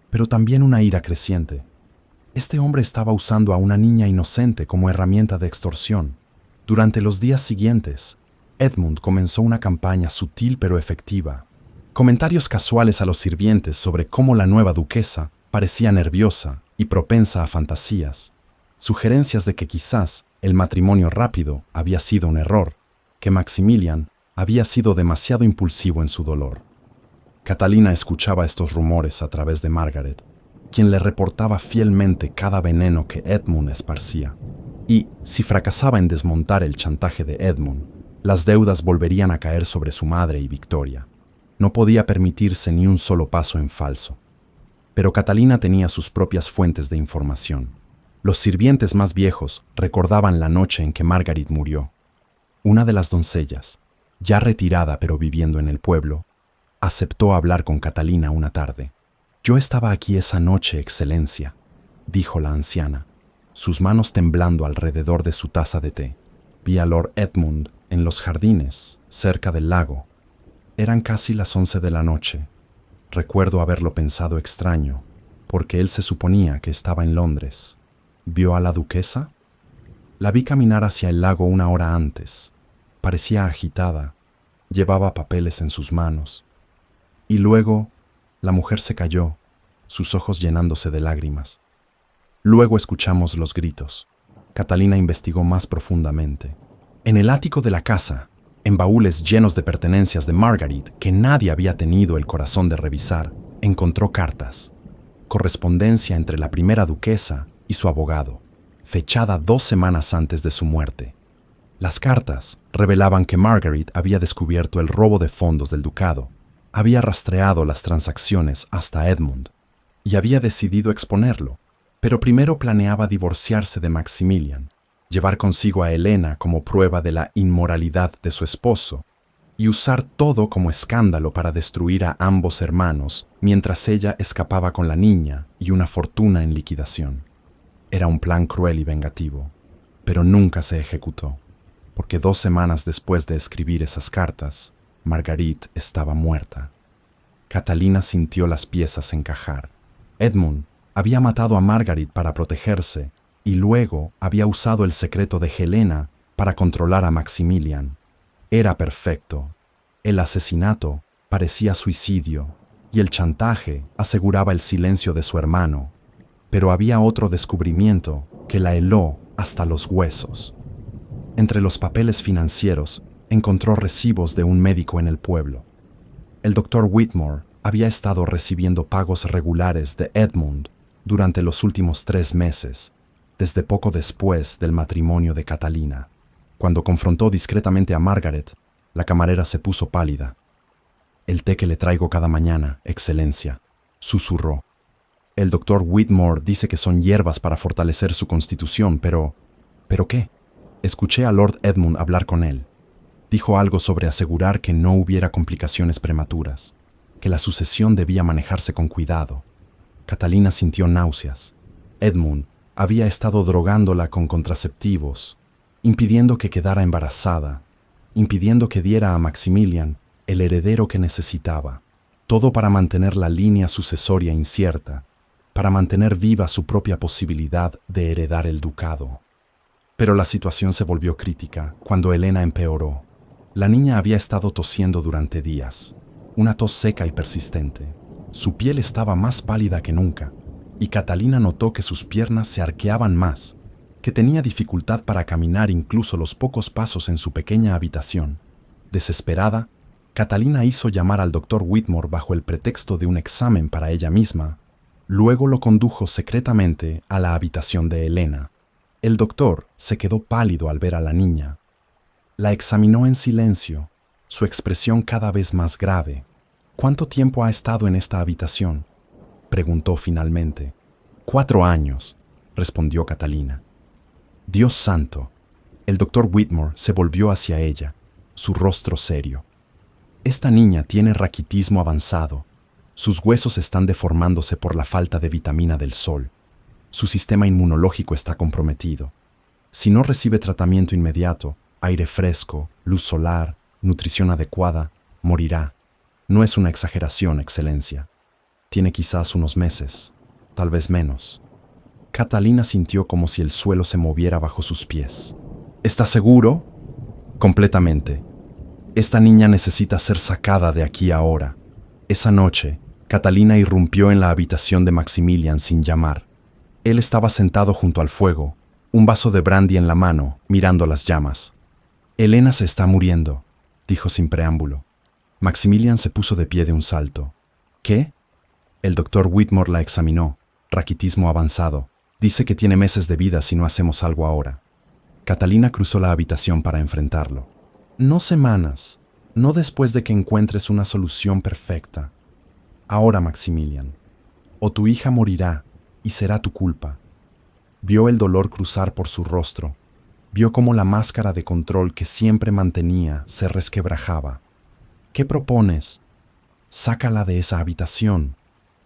S1: pero también una ira creciente. Este hombre estaba usando a una niña inocente como herramienta de extorsión. Durante los días siguientes, Edmund comenzó una campaña sutil pero efectiva. Comentarios casuales a los sirvientes sobre cómo la nueva duquesa parecía nerviosa y propensa a fantasías. Sugerencias de que quizás el matrimonio rápido había sido un error, que Maximilian había sido demasiado impulsivo en su dolor. Catalina escuchaba estos rumores a través de Margaret, quien le reportaba fielmente cada veneno que Edmund esparcía. Y, si fracasaba en desmontar el chantaje de Edmund, las deudas volverían a caer sobre su madre y Victoria. No podía permitirse ni un solo paso en falso. Pero Catalina tenía sus propias fuentes de información. Los sirvientes más viejos recordaban la noche en que Margaret murió. Una de las doncellas, ya retirada pero viviendo en el pueblo, aceptó hablar con Catalina una tarde. «Yo estaba aquí esa noche, Excelencia», dijo la anciana, sus manos temblando alrededor de su taza de té. «Vi a Lord Edmund en los jardines, cerca del lago. Eran casi las 11 de la noche. Recuerdo haberlo pensado extraño, porque él se suponía que estaba en Londres. ¿Vio a la duquesa? La vi caminar hacia el lago una hora antes. Parecía agitada, llevaba papeles en sus manos. Y luego, la mujer se cayó, sus ojos llenándose de lágrimas. Luego escuchamos los gritos. Catalina investigó más profundamente. En el ático de la casa, en baúles llenos de pertenencias de Margaret que nadie había tenido el corazón de revisar, encontró cartas. Correspondencia entre la primera duquesa y su abogado, fechada 2 semanas antes de su muerte. Las cartas revelaban que Margaret había descubierto el robo de fondos del ducado, había rastreado las transacciones hasta Edmund y había decidido exponerlo, pero primero planeaba divorciarse de Maximilian, llevar consigo a Helena como prueba de la inmoralidad de su esposo y usar todo como escándalo para destruir a ambos hermanos mientras ella escapaba con la niña y una fortuna en liquidación. Era un plan cruel y vengativo, pero nunca se ejecutó, porque 2 semanas después de escribir esas cartas, Margaret estaba muerta. Catalina sintió las piezas encajar. Edmund había matado a Margaret para protegerse y luego había usado el secreto de Helena para controlar a Maximilian. Era perfecto. El asesinato parecía suicidio y el chantaje aseguraba el silencio de su hermano. Pero había otro descubrimiento que la heló hasta los huesos. Entre los papeles financieros encontró recibos de un médico en el pueblo. El doctor Whitmore había estado recibiendo pagos regulares de Edmund durante los últimos 3 meses, desde poco después del matrimonio de Catalina. Cuando confrontó discretamente a Margaret, la camarera se puso pálida. «El té que le traigo cada mañana, Excelencia», susurró. «El doctor Whitmore dice que son hierbas para fortalecer su constitución, pero... ¿Pero qué?» Escuché a Lord Edmund hablar con él. Dijo algo sobre asegurar que no hubiera complicaciones prematuras, que la sucesión debía manejarse con cuidado. Catalina sintió náuseas. Edmund había estado drogándola con contraceptivos, impidiendo que quedara embarazada, impidiendo que diera a Maximilian el heredero que necesitaba, todo para mantener la línea sucesoria incierta, para mantener viva su propia posibilidad de heredar el ducado. Pero la situación se volvió crítica cuando Helena empeoró. La niña había estado tosiendo durante días, una tos seca y persistente. Su piel estaba más pálida que nunca, y Catalina notó que sus piernas se arqueaban más, que tenía dificultad para caminar incluso los pocos pasos en su pequeña habitación. Desesperada, Catalina hizo llamar al doctor Whitmore bajo el pretexto de un examen para ella misma. Luego lo condujo secretamente a la habitación de Helena. El doctor se quedó pálido al ver a la niña. La examinó en silencio, su expresión cada vez más grave. «¿Cuánto tiempo ha estado en esta habitación?», preguntó finalmente. «4 años», respondió Catalina. «Dios santo». El doctor Whitmore se volvió hacia ella, su rostro serio. «Esta niña tiene raquitismo avanzado. Sus huesos están deformándose por la falta de vitamina del sol. Su sistema inmunológico está comprometido. Si no recibe tratamiento inmediato, aire fresco, luz solar, nutrición adecuada, morirá. No es una exageración, Excelencia. Tiene quizás unos meses, tal vez menos. Catalina sintió como si el suelo se moviera bajo sus pies. ¿Estás seguro? Completamente. Esta niña necesita ser sacada de aquí ahora. Esa noche, Catalina irrumpió en la habitación de Maximilian sin llamar. Él estaba sentado junto al fuego, un vaso de brandy en la mano, mirando las llamas. Elena se está muriendo, dijo sin preámbulo. Maximilian se puso de pie de un salto. ¿Qué? El doctor Whitmore la examinó. Raquitismo avanzado. Dice que tiene meses de vida si no hacemos algo ahora. Catalina cruzó la habitación para enfrentarlo. No semanas, no después de que encuentres una solución perfecta. Ahora, Maximilian, o tu hija morirá y será tu culpa. Vio el dolor cruzar por su rostro. Vio cómo la máscara de control que siempre mantenía se resquebrajaba. ¿Qué propones? Sácala de esa habitación.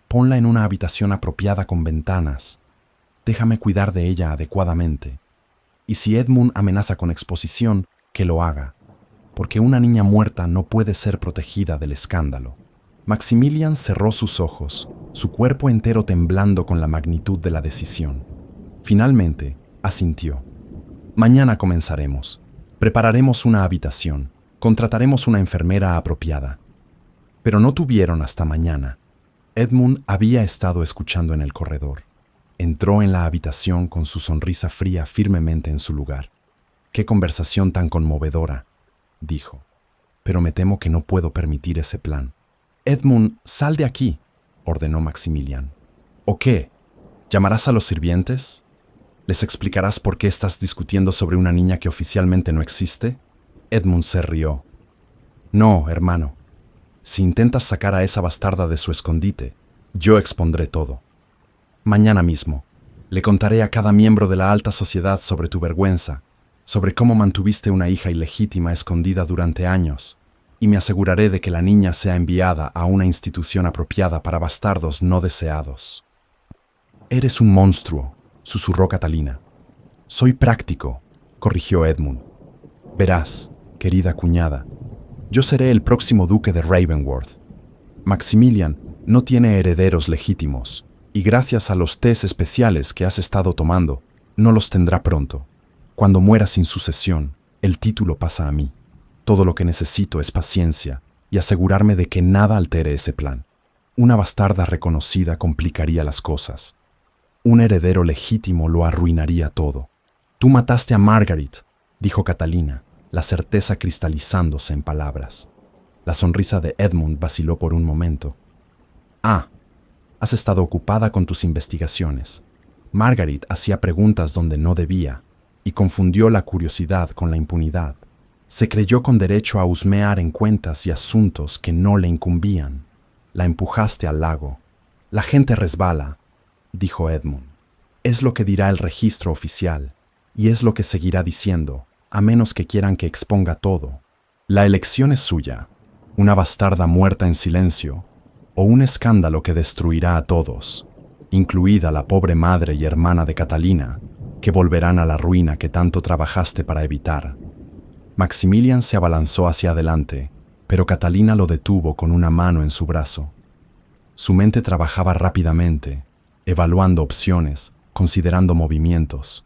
S1: Ponla en una habitación apropiada con ventanas. Déjame cuidar de ella adecuadamente. Y si Edmund amenaza con exposición, que lo haga, porque una niña muerta no puede ser protegida del escándalo. Maximilian cerró sus ojos, su cuerpo entero temblando con la magnitud de la decisión. Finalmente, asintió. Mañana comenzaremos. Prepararemos una habitación. Contrataremos una enfermera apropiada. Pero no tuvieron hasta mañana. Edmund había estado escuchando en el corredor. Entró en la habitación con su sonrisa fría firmemente en su lugar. «Qué conversación tan conmovedora», dijo. «Pero me temo que no puedo permitir ese plan». «Edmund, sal de aquí», ordenó Maximilian. «¿O qué? ¿Llamarás a los sirvientes? ¿Les explicarás por qué estás discutiendo sobre una niña que oficialmente no existe?» Edmund se rió. «No, hermano. Si intentas sacar a esa bastarda de su escondite, yo expondré todo. Mañana mismo, le contaré a cada miembro de la alta sociedad sobre tu vergüenza, sobre cómo mantuviste una hija ilegítima escondida durante años, y me aseguraré de que la niña sea enviada a una institución apropiada para bastardos no deseados». «Eres un monstruo», susurró Catalina. «Soy práctico», corrigió Edmund. «Verás, querida cuñada, yo seré el próximo duque de Ravenworth. Maximilian no tiene herederos legítimos, y gracias a los tés especiales que has estado tomando, no los tendrá pronto. Cuando muera sin sucesión, el título pasa a mí. Todo lo que necesito es paciencia y asegurarme de que nada altere ese plan. Una bastarda reconocida complicaría las cosas. Un heredero legítimo lo arruinaría todo. Tú mataste a Margaret», dijo Catalina, la certeza cristalizándose en palabras. La sonrisa de Edmund vaciló por un momento. «Ah, has estado ocupada con tus investigaciones». Margaret hacía preguntas donde no debía y confundió la curiosidad con la impunidad. Se creyó con derecho a husmear en cuentas y asuntos que no le incumbían. La empujaste al lago. «La gente resbala», dijo Edmund. «Es lo que dirá el registro oficial, y es lo que seguirá diciendo, a menos que quieran que exponga todo. La elección es suya, una bastarda muerta en silencio, o un escándalo que destruirá a todos, incluida la pobre madre y hermana de Catalina, que volverán a la ruina que tanto trabajaste para evitar». Maximilian se abalanzó hacia adelante, pero Catalina lo detuvo con una mano en su brazo. Su mente trabajaba rápidamente, evaluando opciones, considerando movimientos.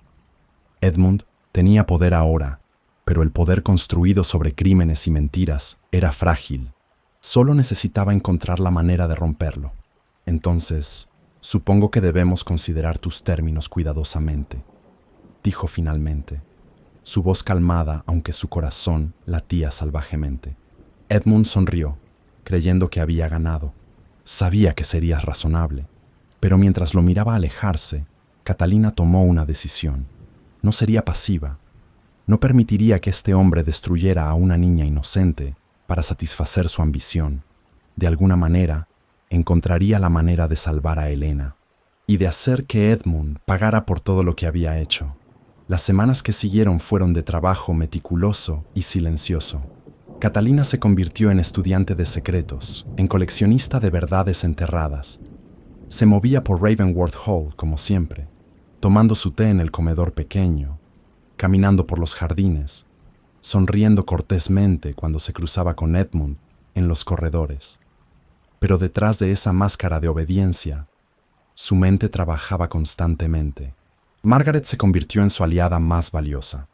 S1: Edmund tenía poder ahora, pero el poder construido sobre crímenes y mentiras era frágil. Solo necesitaba encontrar la manera de romperlo. «Entonces, supongo que debemos considerar tus términos cuidadosamente», dijo finalmente. Su voz calmada, aunque su corazón latía salvajemente. Edmund sonrió, creyendo que había ganado. Sabía que sería razonable, pero mientras lo miraba alejarse, Catalina tomó una decisión. No sería pasiva. No permitiría que este hombre destruyera a una niña inocente para satisfacer su ambición. De alguna manera, encontraría la manera de salvar a Elena y de hacer que Edmund pagara por todo lo que había hecho. Las semanas que siguieron fueron de trabajo meticuloso y silencioso. Catalina se convirtió en estudiante de secretos, en coleccionista de verdades enterradas. Se movía por Ravenworth Hall, como siempre, tomando su té en el comedor pequeño, caminando por los jardines, sonriendo cortésmente cuando se cruzaba con Edmund en los corredores. Pero detrás de esa máscara de obediencia, su mente trabajaba constantemente. Margaret se convirtió en su aliada más valiosa.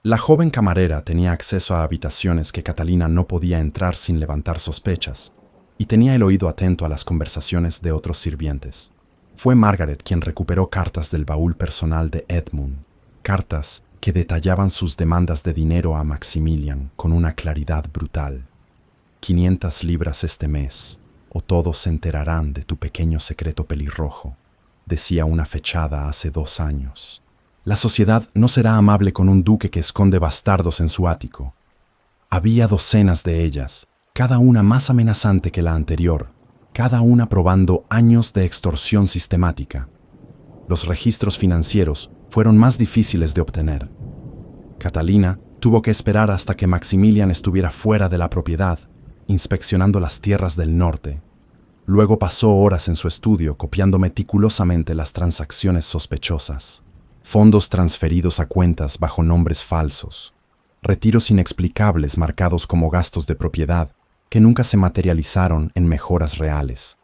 S1: La joven camarera tenía acceso a habitaciones que Catalina no podía entrar sin levantar sospechas, y tenía el oído atento a las conversaciones de otros sirvientes. Fue Margaret quien recuperó cartas del baúl personal de Edmund, cartas que detallaban sus demandas de dinero a Maximilian con una claridad brutal. 500 libras este mes, o todos se enterarán de tu pequeño secreto pelirrojo, decía una fechada hace 2 años. La sociedad no será amable con un duque que esconde bastardos en su ático. Había docenas de ellas, cada una más amenazante que la anterior, cada una probando años de extorsión sistemática. Los registros financieros fueron más difíciles de obtener. Catalina tuvo que esperar hasta que Maximilian estuviera fuera de la propiedad, inspeccionando las tierras del norte. Luego pasó horas en su estudio copiando meticulosamente las transacciones sospechosas. Fondos transferidos a cuentas bajo nombres falsos, retiros inexplicables marcados como gastos de propiedad que nunca se materializaron en mejoras reales.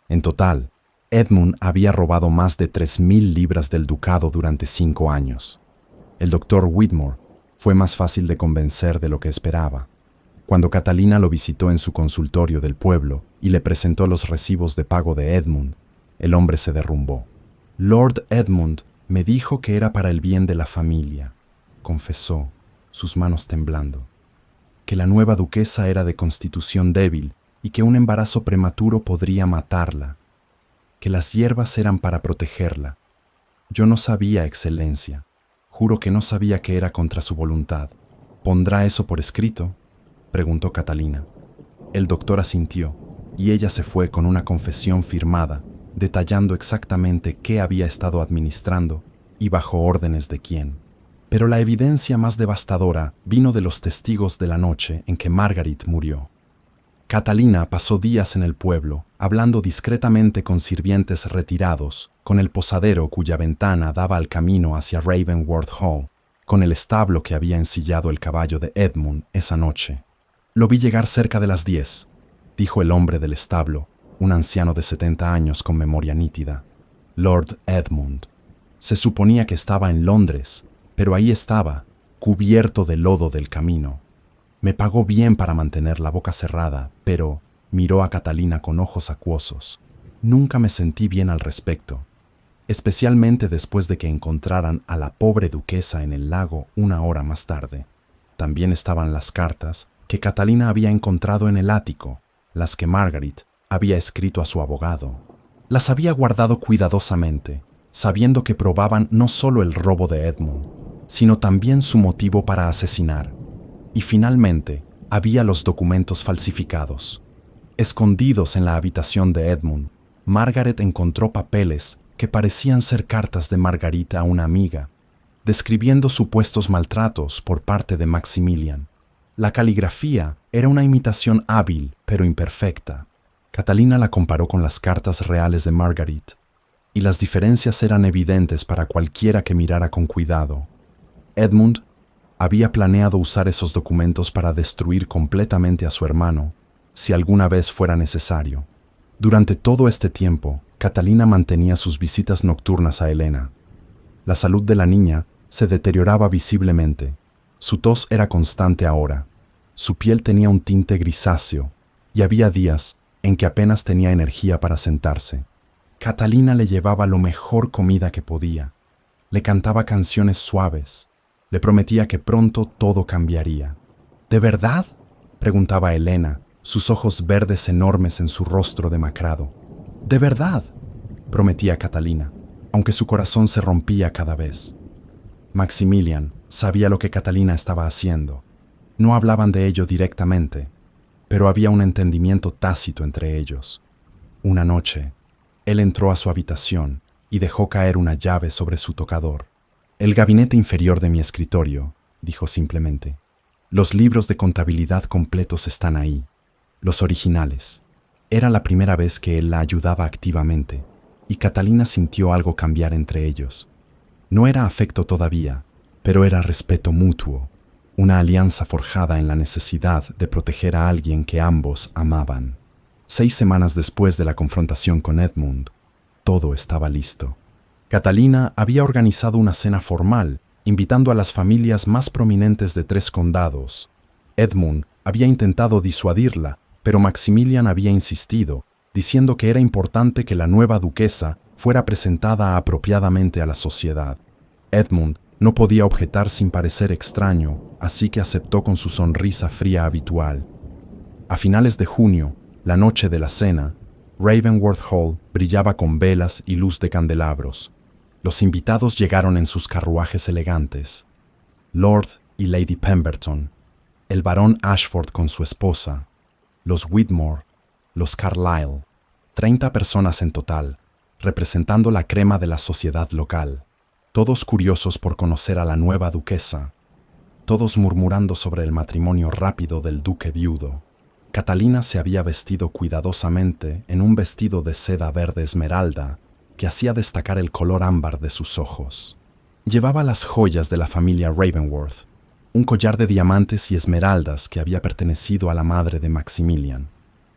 S1: En total, Edmund había robado más de 3.000 libras del ducado durante 5 años. El doctor Whitmore fue más fácil de convencer de lo que esperaba. Cuando Catalina lo visitó en su consultorio del pueblo y le presentó los recibos de pago de Edmund, el hombre se derrumbó. Lord Edmund me dijo que era para el bien de la familia, confesó, sus manos temblando, que la nueva duquesa era de constitución débil y que un embarazo prematuro podría matarla, que las hierbas eran para protegerla. Yo no sabía, Excelencia, juro que no sabía que era contra su voluntad. ¿Pondrá eso por escrito?, preguntó Catalina. El doctor asintió, y ella se fue con una confesión firmada, detallando exactamente qué había estado administrando y bajo órdenes de quién. Pero la evidencia más devastadora vino de los testigos de la noche en que Margaret murió. Catalina pasó días en el pueblo, hablando discretamente con sirvientes retirados, con el posadero cuya ventana daba al camino hacia Ravenworth Hall, con el establo que había ensillado el caballo de Edmund esa noche. Lo vi llegar cerca de las 10, dijo el hombre del establo, un anciano de 70 años con memoria nítida. Lord Edmund. Se suponía que estaba en Londres, pero ahí estaba, cubierto de lodo del camino. Me pagó bien para mantener la boca cerrada, pero miró a Catalina con ojos acuosos. Nunca me sentí bien al respecto, especialmente después de que encontraran a la pobre duquesa en el lago 1 hora más tarde. También estaban las cartas que Catalina había encontrado en el ático, las que Margaret había escrito a su abogado. Las había guardado cuidadosamente, sabiendo que probaban no solo el robo de Edmund, sino también su motivo para asesinar. Y finalmente, había los documentos falsificados. Escondidos en la habitación de Edmund, Margaret encontró papeles que parecían ser cartas de Margarita a una amiga, describiendo supuestos maltratos por parte de Maximilian. La caligrafía era una imitación hábil, pero imperfecta. Catalina la comparó con las cartas reales de Margaret, y las diferencias eran evidentes para cualquiera que mirara con cuidado. Edmund había planeado usar esos documentos para destruir completamente a su hermano, si alguna vez fuera necesario. Durante todo este tiempo, Catalina mantenía sus visitas nocturnas a Helena. La salud de la niña se deterioraba visiblemente. Su tos era constante ahora. Su piel tenía un tinte grisáceo, y había días en que apenas tenía energía para sentarse. Catalina le llevaba lo mejor comida que podía. Le cantaba canciones suaves. Le prometía que pronto todo cambiaría. ¿De verdad?, preguntaba Helena, sus ojos verdes enormes en su rostro demacrado. «¿De verdad?», prometía Catalina, aunque su corazón se rompía cada vez. Maximilian sabía lo que Catalina estaba haciendo. No hablaban de ello directamente, pero había un entendimiento tácito entre ellos. Una noche, él entró a su habitación y dejó caer una llave sobre su tocador. «El gabinete inferior de mi escritorio», dijo simplemente. «Los libros de contabilidad completos están ahí, los originales». Era la primera vez que él la ayudaba activamente, y Catalina sintió algo cambiar entre ellos. No era afecto todavía, pero era respeto mutuo. una alianza forjada en la necesidad de proteger a alguien que ambos amaban. 6 semanas después de la confrontación con Edmund, todo estaba listo. Catalina había organizado una cena formal, invitando a las familias más prominentes de 3 condados. Edmund había intentado disuadirla, pero Maximilian había insistido, diciendo que era importante que la nueva duquesa fuera presentada apropiadamente a la sociedad. Edmund no podía objetar sin parecer extraño, así que aceptó con su sonrisa fría habitual. A finales de junio, la noche de la cena, Ravenworth Hall brillaba con velas y luz de candelabros. Los invitados llegaron en sus carruajes elegantes. Lord y Lady Pemberton, el barón Ashford con su esposa, los Whitmore, los Carlyle, 30 personas en total, representando la crema de la sociedad local, todos curiosos por conocer a la nueva duquesa, todos murmurando sobre el matrimonio rápido del duque viudo. Catalina se había vestido cuidadosamente en un vestido de seda verde esmeralda que hacía destacar el color ámbar de sus ojos. Llevaba las joyas de la familia Ravenworth, un collar de diamantes y esmeraldas que había pertenecido a la madre de Maximilian.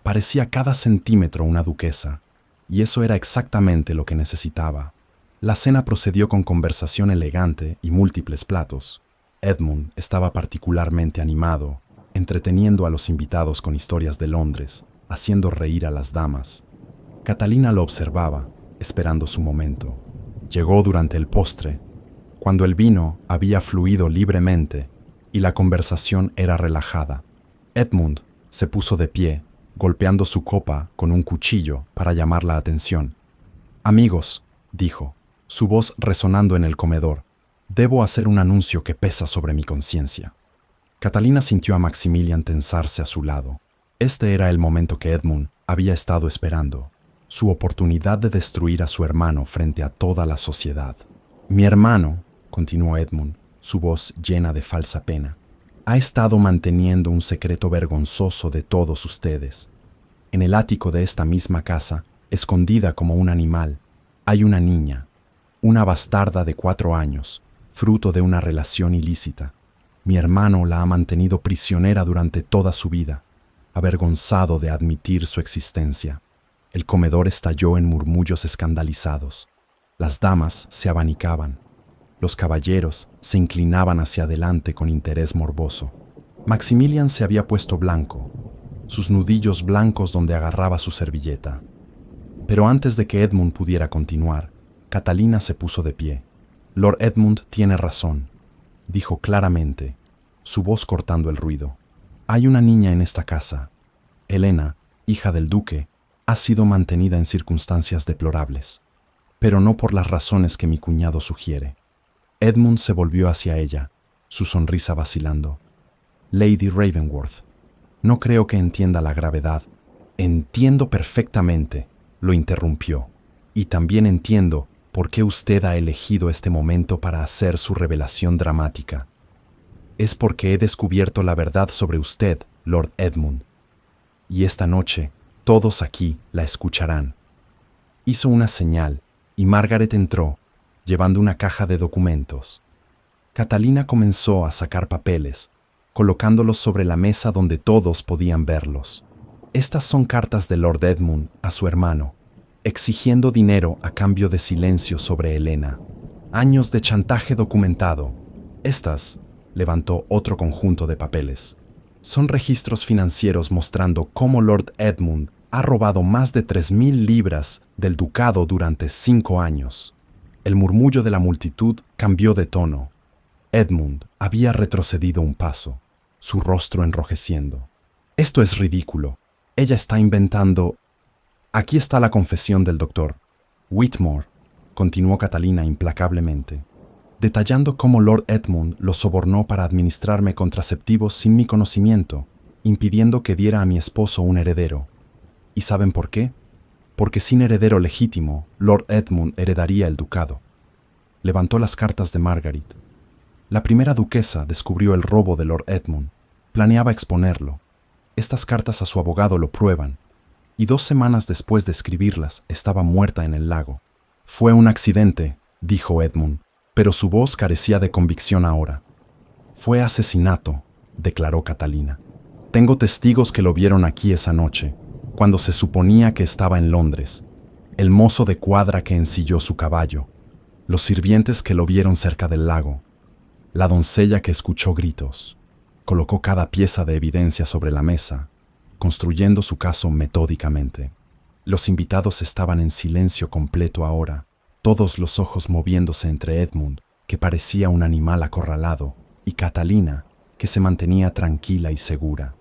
S1: Parecía cada centímetro una duquesa, y eso era exactamente lo que necesitaba. La cena procedió con conversación elegante y múltiples platos. Edmund estaba particularmente animado, entreteniendo a los invitados con historias de Londres, haciendo reír a las damas. Catalina lo observaba, esperando su momento. Llegó durante el postre, cuando el vino había fluido libremente y la conversación era relajada. Edmund se puso de pie, golpeando su copa con un cuchillo para llamar la atención. «Amigos», dijo, su voz resonando en el comedor, «debo hacer un anuncio que pesa sobre mi conciencia». Catalina sintió a Maximilian tensarse a su lado. Este era el momento que Edmund había estado esperando, su oportunidad de destruir a su hermano frente a toda la sociedad. «Mi hermano», continuó Edmund, su voz llena de falsa pena, «ha estado manteniendo un secreto vergonzoso de todos ustedes. En el ático de esta misma casa, escondida como un animal, hay una niña, una bastarda de 4 años, fruto de una relación ilícita. Mi hermano la ha mantenido prisionera durante toda su vida, avergonzado de admitir su existencia». El comedor estalló en murmullos escandalizados. Las damas se abanicaban. Los caballeros se inclinaban hacia adelante con interés morboso. Maximilian se había puesto blanco, sus nudillos blancos donde agarraba su servilleta. Pero antes de que Edmund pudiera continuar, Catalina se puso de pie. «Lord Edmund tiene razón», dijo claramente, su voz cortando el ruido. «Hay una niña en esta casa. Helena, hija del duque, ha sido mantenida en circunstancias deplorables, pero no por las razones que mi cuñado sugiere». Edmund se volvió hacia ella, su sonrisa vacilando. «Lady Ravenworth, no creo que entienda la gravedad». «Entiendo perfectamente», lo interrumpió, «y también entiendo por qué usted ha elegido este momento para hacer su revelación dramática. Es porque he descubierto la verdad sobre usted, Lord Edmund. Y esta noche, todos aquí la escucharán». Hizo una señal, y Margaret entró, llevando una caja de documentos. Catalina comenzó a sacar papeles, colocándolos sobre la mesa donde todos podían verlos. «Estas son cartas de Lord Edmund a su hermano, exigiendo dinero a cambio de silencio sobre Helena. Años de chantaje documentado. Estas», levantó otro conjunto de papeles, «son registros financieros mostrando cómo Lord Edmund ha robado más de 3.000 libras del ducado durante 5 años». El murmullo de la multitud cambió de tono. Edmund había retrocedido un paso, su rostro enrojeciendo. «Esto es ridículo. Ella está inventando». «Aquí está la confesión del doctor Whitmore», continuó Catalina implacablemente, «detallando cómo Lord Edmund lo sobornó para administrarme contraceptivos sin mi conocimiento, impidiendo que diera a mi esposo un heredero. ¿Y saben por qué? Porque sin heredero legítimo, Lord Edmund heredaría el ducado». Levantó las cartas de Margaret. La primera duquesa descubrió el robo de Lord Edmund. Planeaba exponerlo. Estas cartas a su abogado lo prueban. Y 2 semanas después de escribirlas, estaba muerta en el lago. «Fue un accidente», dijo Edmund, pero su voz carecía de convicción ahora. Fue asesinato, declaró Catalina. Tengo testigos que lo vieron aquí esa noche, cuando se suponía que estaba en Londres. El mozo de cuadra que ensilló su caballo, los sirvientes que lo vieron cerca del lago, la doncella que escuchó gritos. Colocó cada pieza de evidencia sobre la mesa, construyendo su caso metódicamente. Los invitados estaban en silencio completo ahora, todos los ojos moviéndose entre Edmund, que parecía un animal acorralado, y Catalina, que se mantenía tranquila y segura.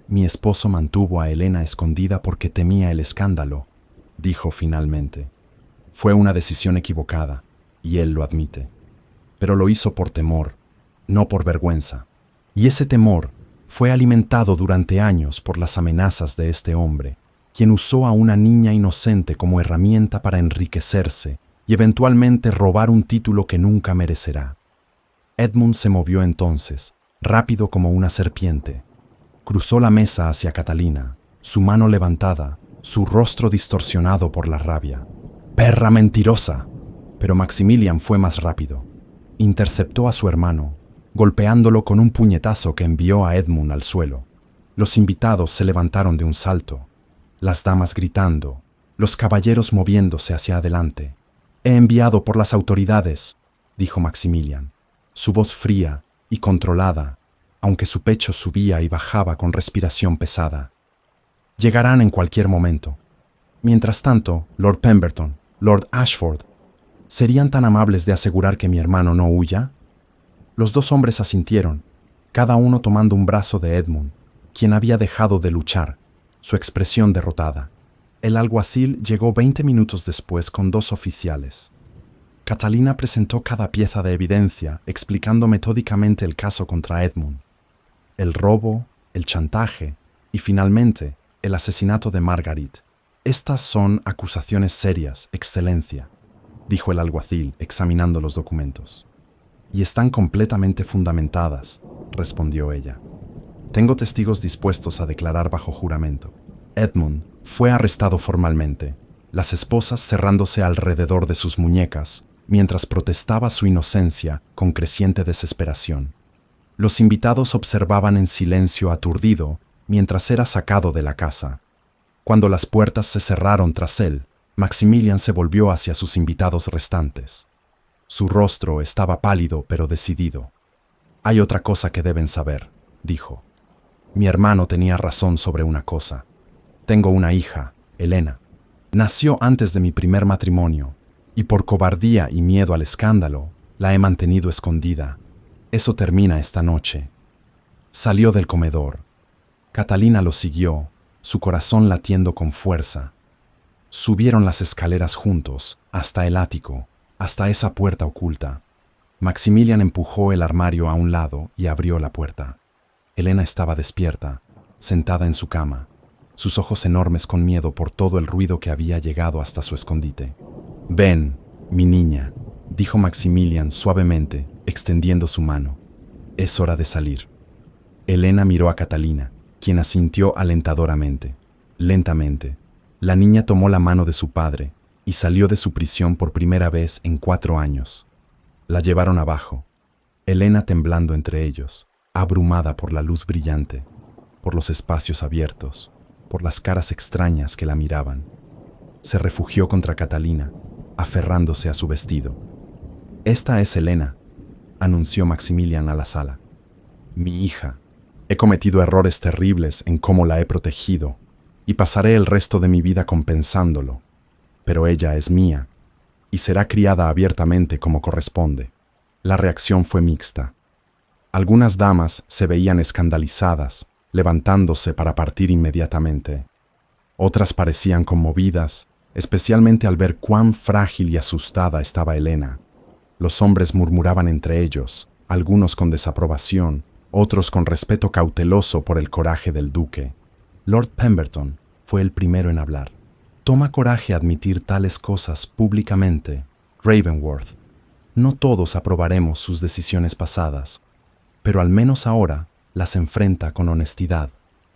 S1: Mi esposo mantuvo a Elena escondida porque temía el escándalo, dijo finalmente. Fue una decisión equivocada, y él lo admite. Pero lo hizo por temor, no por vergüenza. Y ese temor fue alimentado durante años por las amenazas de este hombre, quien usó a una niña inocente como herramienta para enriquecerse y eventualmente robar un título que nunca merecerá. Edmund se movió entonces, rápido como una serpiente. Cruzó la mesa hacia Catalina, su mano levantada, su rostro distorsionado por la rabia. ¡Perra mentirosa! Pero Maximilian fue más rápido. Interceptó a su hermano, golpeándolo con un puñetazo que envió a Edmund al suelo. Los invitados se levantaron de un salto, las damas gritando, los caballeros moviéndose hacia adelante. «He enviado por las autoridades», dijo Maximilian, su voz fría y controlada, aunque su pecho subía y bajaba con respiración pesada. «Llegarán en cualquier momento. Mientras tanto, Lord Pemberton, Lord Ashford, ¿serían tan amables de asegurar que mi hermano no huya?» Los dos hombres asintieron, cada uno tomando un brazo de Edmund, quien había dejado de luchar, su expresión derrotada. El alguacil llegó 20 minutos después con 2 oficiales. Catalina presentó cada pieza de evidencia, explicando metódicamente el caso contra Edmund. El robo, el chantaje y finalmente el asesinato de Margaret. «Estas son acusaciones serias, Excelencia», dijo el alguacil examinando los documentos. «Y están completamente fundamentadas», respondió ella. «Tengo testigos dispuestos a declarar bajo juramento». Edmund fue arrestado formalmente, las esposas cerrándose alrededor de sus muñecas, mientras protestaba su inocencia con creciente desesperación. Los invitados observaban en silencio aturdido mientras era sacado de la casa. Cuando las puertas se cerraron tras él, Maximilian se volvió hacia sus invitados restantes. Su rostro estaba pálido pero decidido. «Hay otra cosa que deben saber», dijo. «Mi hermano tenía razón sobre una cosa. Tengo una hija, Elena. Nació antes de mi primer matrimonio, y por cobardía y miedo al escándalo, la he mantenido escondida. Eso termina esta noche». Salió del comedor. Catalina lo siguió, su corazón latiendo con fuerza. Subieron las escaleras juntos, hasta el ático, hasta esa puerta oculta. Maximilian empujó el armario a un lado y abrió la puerta. Elena estaba despierta, sentada en su cama, sus ojos enormes con miedo por todo el ruido que había llegado hasta su escondite. «Ven, mi niña», dijo Maximilian suavemente, extendiendo su mano. «Es hora de salir». Elena miró a Catalina, quien asintió alentadoramente. Lentamente, la niña tomó la mano de su padre y salió de su prisión por primera vez en 4 años. La llevaron abajo, Elena temblando entre ellos, abrumada por la luz brillante, por los espacios abiertos, por las caras extrañas que la miraban. Se refugió contra Catalina, aferrándose a su vestido. «Esta es Elena», anunció Maximilian a la sala. «Mi hija. He cometido errores terribles en cómo la he protegido, y pasaré el resto de mi vida compensándolo. Pero ella es mía, y será criada abiertamente como corresponde». La reacción fue mixta. Algunas damas se veían escandalizadas, levantándose para partir inmediatamente. Otras parecían conmovidas, especialmente al ver cuán frágil y asustada estaba Elena. Los hombres murmuraban entre ellos, algunos con desaprobación, otros con respeto cauteloso por el coraje del duque. Lord Pemberton fue el primero en hablar. «Toma coraje admitir tales cosas públicamente, Ravenworth. No todos aprobaremos sus decisiones pasadas, pero al menos ahora las enfrenta con honestidad.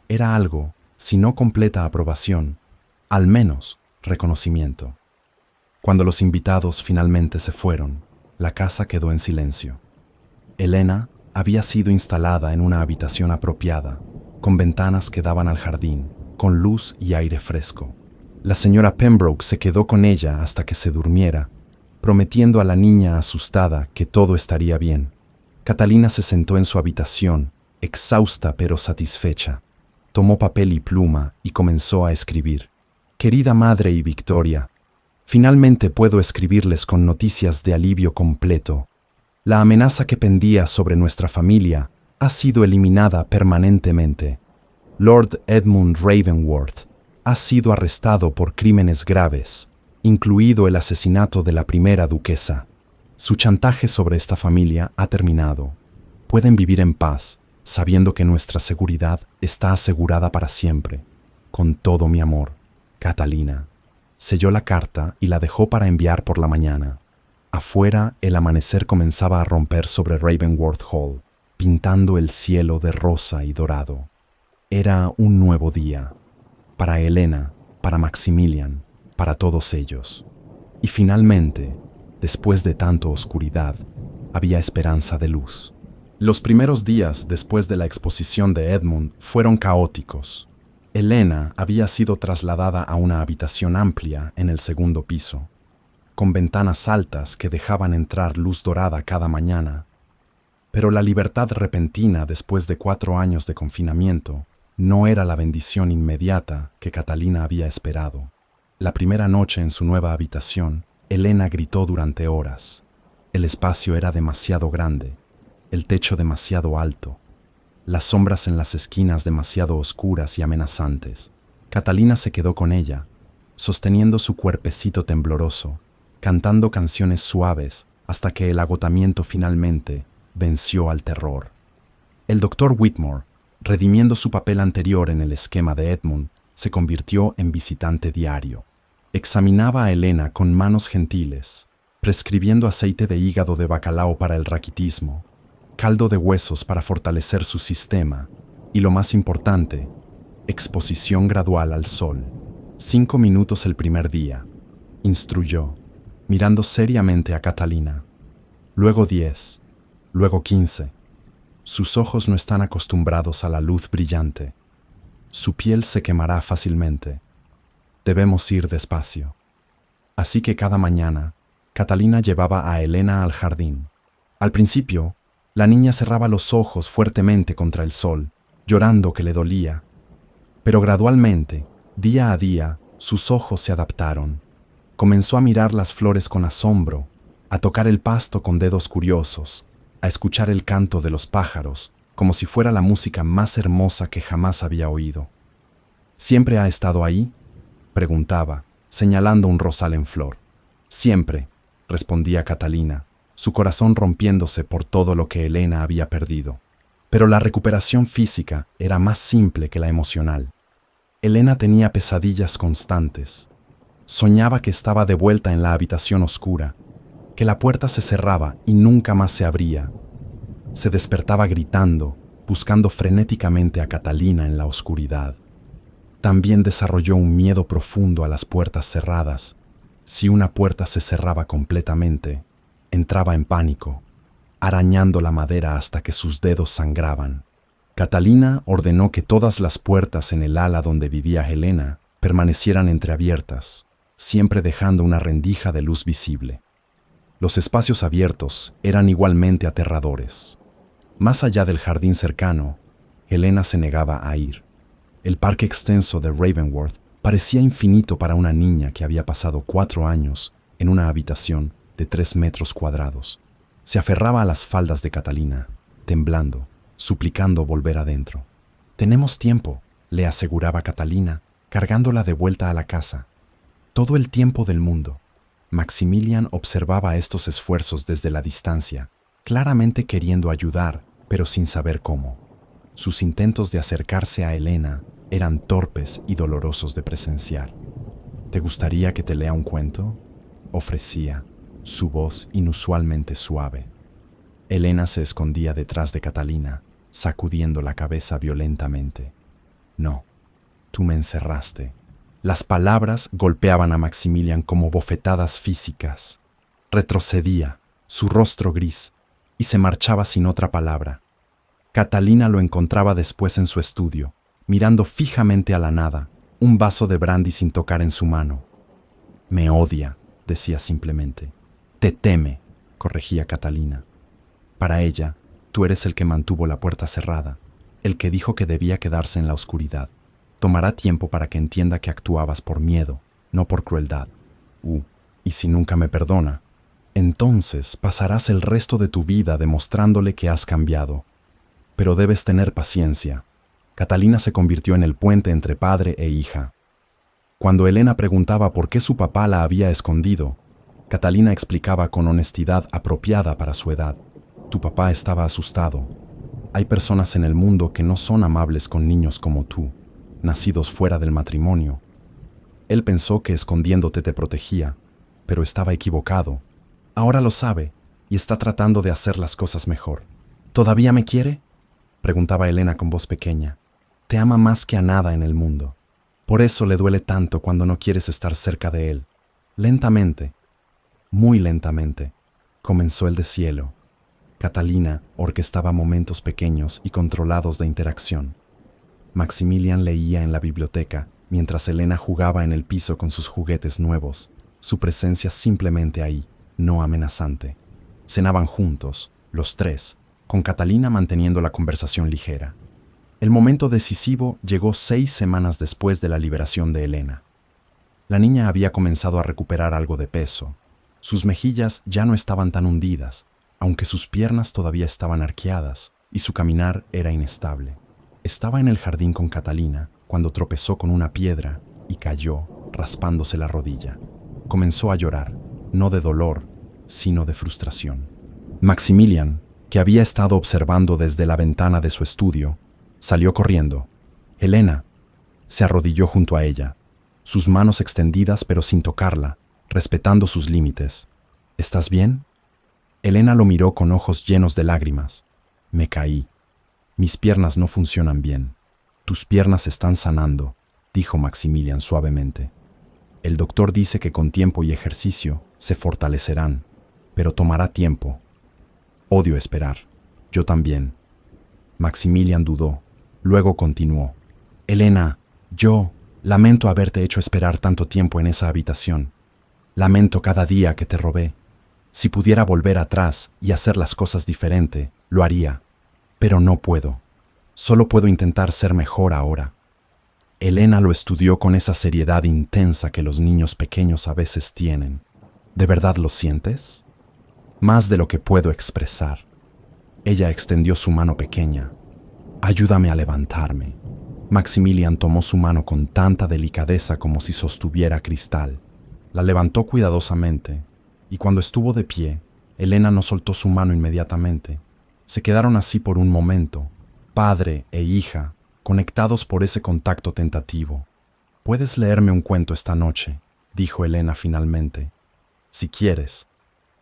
S1: Era algo, si no completa aprobación, al menos reconocimiento». Cuando los invitados finalmente se fueron, la casa quedó en silencio. Elena, había sido instalada en una habitación apropiada, con ventanas que daban al jardín, con luz y aire fresco. La señora Pembroke se quedó con ella hasta que se durmiera, prometiendo a la niña asustada que todo estaría bien. Catalina se sentó en su habitación, exhausta pero satisfecha. Tomó papel y pluma y comenzó a escribir. Querida madre y Victoria, finalmente puedo escribirles con noticias de alivio completo. La amenaza que pendía sobre nuestra familia ha sido eliminada permanentemente. Lord Edmund Ravenworth ha sido arrestado por crímenes graves, incluido el asesinato de la primera duquesa. Su chantaje sobre esta familia ha terminado. Pueden vivir en paz, sabiendo que nuestra seguridad está asegurada para siempre. Con todo mi amor, Catalina. Selló la carta y la dejó para enviar por la mañana. Afuera, el amanecer comenzaba a romper sobre Ravenworth Hall, pintando el cielo de rosa y dorado. Era un nuevo día. Para Helena, para Maximilian, para todos ellos. Y finalmente, después de tanta oscuridad, había esperanza de luz. Los primeros días después de la exposición de Edmund fueron caóticos. Helena había sido trasladada a una habitación amplia en el segundo piso, con ventanas altas que dejaban entrar luz dorada cada mañana. Pero la libertad repentina después de 4 años de confinamiento no era la bendición inmediata que Catalina había esperado. La primera noche en su nueva habitación, Helena gritó durante horas. El espacio era demasiado grande, el techo demasiado alto, las sombras en las esquinas demasiado oscuras y amenazantes. Catalina se quedó con ella, sosteniendo su cuerpecito tembloroso, cantando canciones suaves hasta que el agotamiento finalmente venció al terror. El doctor Whitmore, redimiendo su papel anterior en el esquema de Edmund, se convirtió en visitante diario. Examinaba a Helena con manos gentiles, prescribiendo aceite de hígado de bacalao para el raquitismo, caldo de huesos para fortalecer su sistema y, lo más importante, exposición gradual al sol. 5 minutos el primer día, instruyó, mirando seriamente a Catalina. Luego 10, luego 15. Sus ojos no están acostumbrados a la luz brillante. Su piel se quemará fácilmente. Debemos ir despacio. Así que cada mañana, Catalina llevaba a Helena al jardín. Al principio, la niña cerraba los ojos fuertemente contra el sol, llorando que le dolía. Pero gradualmente, día a día, sus ojos se adaptaron. Comenzó a mirar las flores con asombro, a tocar el pasto con dedos curiosos, a escuchar el canto de los pájaros, como si fuera la música más hermosa que jamás había oído. ¿Siempre ha estado ahí?, preguntaba, señalando un rosal en flor. Siempre, respondía Catalina, su corazón rompiéndose por todo lo que Helena había perdido. Pero la recuperación física era más simple que la emocional. Helena tenía pesadillas constantes. Soñaba que estaba de vuelta en la habitación oscura, que la puerta se cerraba y nunca más se abría. Se despertaba gritando, buscando frenéticamente a Catalina en la oscuridad. También desarrolló un miedo profundo a las puertas cerradas. Si una puerta se cerraba completamente, entraba en pánico, arañando la madera hasta que sus dedos sangraban. Catalina ordenó que todas las puertas en el ala donde vivía Helena permanecieran entreabiertas, siempre dejando una rendija de luz visible. Los espacios abiertos eran igualmente aterradores. Más allá del jardín cercano, Helena se negaba a ir. El parque extenso de Ravenworth parecía infinito para una niña que había pasado 4 años en una habitación de 3 metros cuadrados. Se aferraba a las faldas de Catalina, temblando, suplicando volver adentro. «Tenemos tiempo», le aseguraba Catalina, cargándola de vuelta a la casa. «Todo el tiempo del mundo». Maximilian observaba estos esfuerzos desde la distancia, claramente queriendo ayudar, pero sin saber cómo. Sus intentos de acercarse a Helena eran torpes y dolorosos de presenciar. «¿Te gustaría que te lea un cuento?», ofrecía, su voz inusualmente suave. Helena se escondía detrás de Catalina, sacudiendo la cabeza violentamente. «No, tú me encerraste». Las palabras golpeaban a Maximilian como bofetadas físicas. Retrocedía, su rostro gris, y se marchaba sin otra palabra. Catalina lo encontraba después en su estudio, mirando fijamente a la nada, un vaso de brandy sin tocar en su mano. Me odia, decía simplemente. Te teme, corregía Catalina. Para ella, tú eres el que mantuvo la puerta cerrada, el que dijo que debía quedarse en la oscuridad. Tomará tiempo para que entienda que actuabas por miedo, no por crueldad. Y si nunca me perdona, entonces pasarás el resto de tu vida demostrándole que has cambiado. Pero debes tener paciencia. Catalina se convirtió en el puente entre padre e hija. Cuando Elena preguntaba por qué su papá la había escondido, Catalina explicaba con honestidad apropiada para su edad. Tu papá estaba asustado. Hay personas en el mundo que no son amables con niños como tú, nacidos fuera del matrimonio. Él pensó que escondiéndote te protegía, pero estaba equivocado. Ahora lo sabe y está tratando de hacer las cosas mejor. ¿Todavía me quiere?, preguntaba Elena con voz pequeña. Te ama más que a nada en el mundo. Por eso le duele tanto cuando no quieres estar cerca de él. Lentamente, muy lentamente, comenzó el deshielo. Catalina orquestaba momentos pequeños y controlados de interacción. Maximilian leía en la biblioteca mientras Elena jugaba en el piso con sus juguetes nuevos, su presencia simplemente ahí, no amenazante. Cenaban juntos, los tres, con Catalina manteniendo la conversación ligera. El momento decisivo llegó 6 semanas después de la liberación de Elena. La niña había comenzado a recuperar algo de peso. Sus mejillas ya no estaban tan hundidas, aunque sus piernas todavía estaban arqueadas y su caminar era inestable. Estaba en el jardín con Catalina cuando tropezó con una piedra y cayó, raspándose la rodilla. Comenzó a llorar, no de dolor, sino de frustración. Maximilian, que había estado observando desde la ventana de su estudio, salió corriendo. Elena se arrodilló junto a ella, sus manos extendidas pero sin tocarla, respetando sus límites. ¿Estás bien? Elena lo miró con ojos llenos de lágrimas. Me caí. Mis piernas no funcionan bien. Tus piernas están sanando, dijo Maximilian suavemente. El doctor dice que con tiempo y ejercicio se fortalecerán, pero tomará tiempo. Odio esperar. Yo también. Maximilian dudó. Luego continuó. Elena, yo lamento haberte hecho esperar tanto tiempo en esa habitación. Lamento cada día que te robé. Si pudiera volver atrás y hacer las cosas diferente, lo haría. Pero no puedo. Solo puedo intentar ser mejor ahora. Elena lo estudió con esa seriedad intensa que los niños pequeños a veces tienen. ¿De verdad lo sientes? Más de lo que puedo expresar. Ella extendió su mano pequeña. Ayúdame a levantarme. Maximilian tomó su mano con tanta delicadeza como si sostuviera cristal. La levantó cuidadosamente, y cuando estuvo de pie, Elena no soltó su mano inmediatamente. Se quedaron así por un momento, padre e hija, conectados por ese contacto tentativo. «Puedes leerme un cuento esta noche», dijo Elena finalmente. «Si quieres».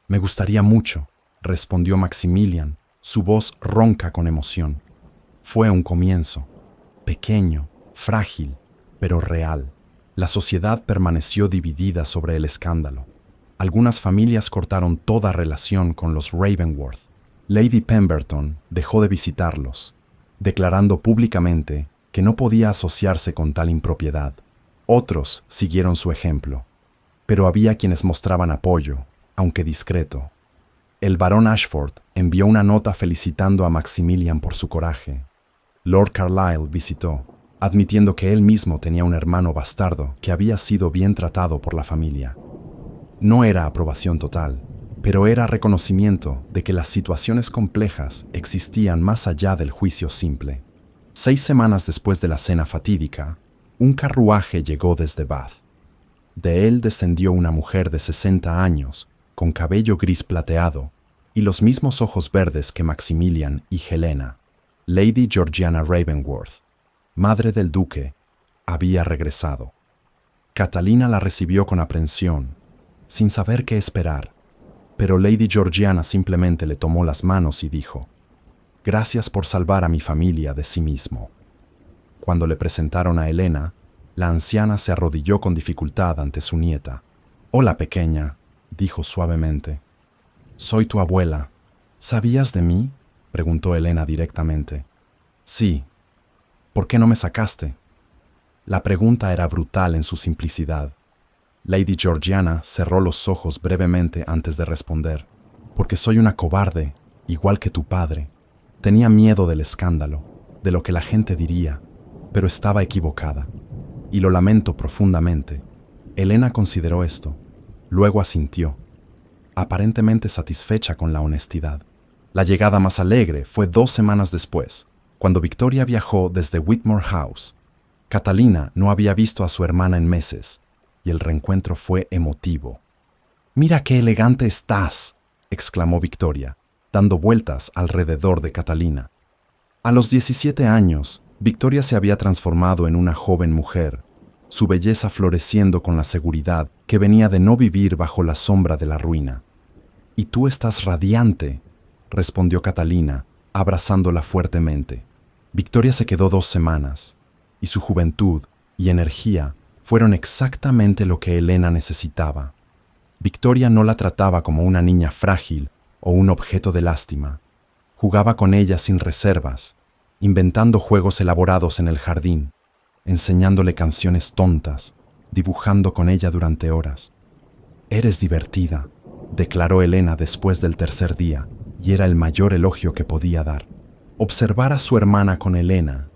S1: «Me gustaría mucho», respondió Maximilian, su voz ronca con emoción. Fue un comienzo, pequeño, frágil, pero real. La sociedad permaneció dividida sobre el escándalo. Algunas familias cortaron toda relación con los Ravenworth. Lady Pemberton dejó de visitarlos, declarando públicamente que no podía asociarse con tal impropiedad. Otros siguieron su ejemplo, pero había quienes mostraban apoyo, aunque discreto. El barón Ashford envió una nota felicitando a Maximilian por su coraje. Lord Carlisle visitó, admitiendo que él mismo tenía un hermano bastardo que había sido bien tratado por la familia. No era aprobación total, pero era reconocimiento de que las situaciones complejas existían más allá del juicio simple. 6 semanas después de la cena fatídica, un carruaje llegó desde Bath. De él descendió una mujer de 60 años, con cabello gris plateado y los mismos ojos verdes que Maximilian y Helena. Lady Georgiana Ravenworth, madre del duque, había regresado. Catalina la recibió con aprensión, sin saber qué esperar, pero Lady Georgiana simplemente le tomó las manos y dijo: «Gracias por salvar a mi familia de sí mismo». Cuando le presentaron a Helena, la anciana se arrodilló con dificultad ante su nieta. «Hola, pequeña», dijo suavemente. «Soy tu abuela. ¿Sabías de mí?», preguntó Elena directamente. Sí. ¿Por qué no me sacaste? La pregunta era brutal en su simplicidad. Lady Georgiana cerró los ojos brevemente antes de responder. Porque soy una cobarde, igual que tu padre. Tenía miedo del escándalo, de lo que la gente diría, pero estaba equivocada. Y lo lamento profundamente. Elena consideró esto. Luego asintió, aparentemente satisfecha con la honestidad. La llegada más alegre fue 2 semanas después, cuando Victoria viajó desde Whitmore House. Catalina no había visto a su hermana en meses, y el reencuentro fue emotivo. «¡Mira qué elegante estás!», exclamó Victoria, dando vueltas alrededor de Catalina. A los 17 años, Victoria se había transformado en una joven mujer, su belleza floreciendo con la seguridad que venía de no vivir bajo la sombra de la ruina. «Y tú estás radiante», respondió Catalina, abrazándola fuertemente. Victoria se quedó 2 semanas, y su juventud y energía fueron exactamente lo que Elena necesitaba. Victoria no la trataba como una niña frágil o un objeto de lástima. Jugaba con ella sin reservas, inventando juegos elaborados en el jardín, enseñándole canciones tontas, dibujando con ella durante horas. «Eres divertida», declaró Elena después del 3er día, y era el mayor elogio que podía dar. Observar a su hermana con Elena,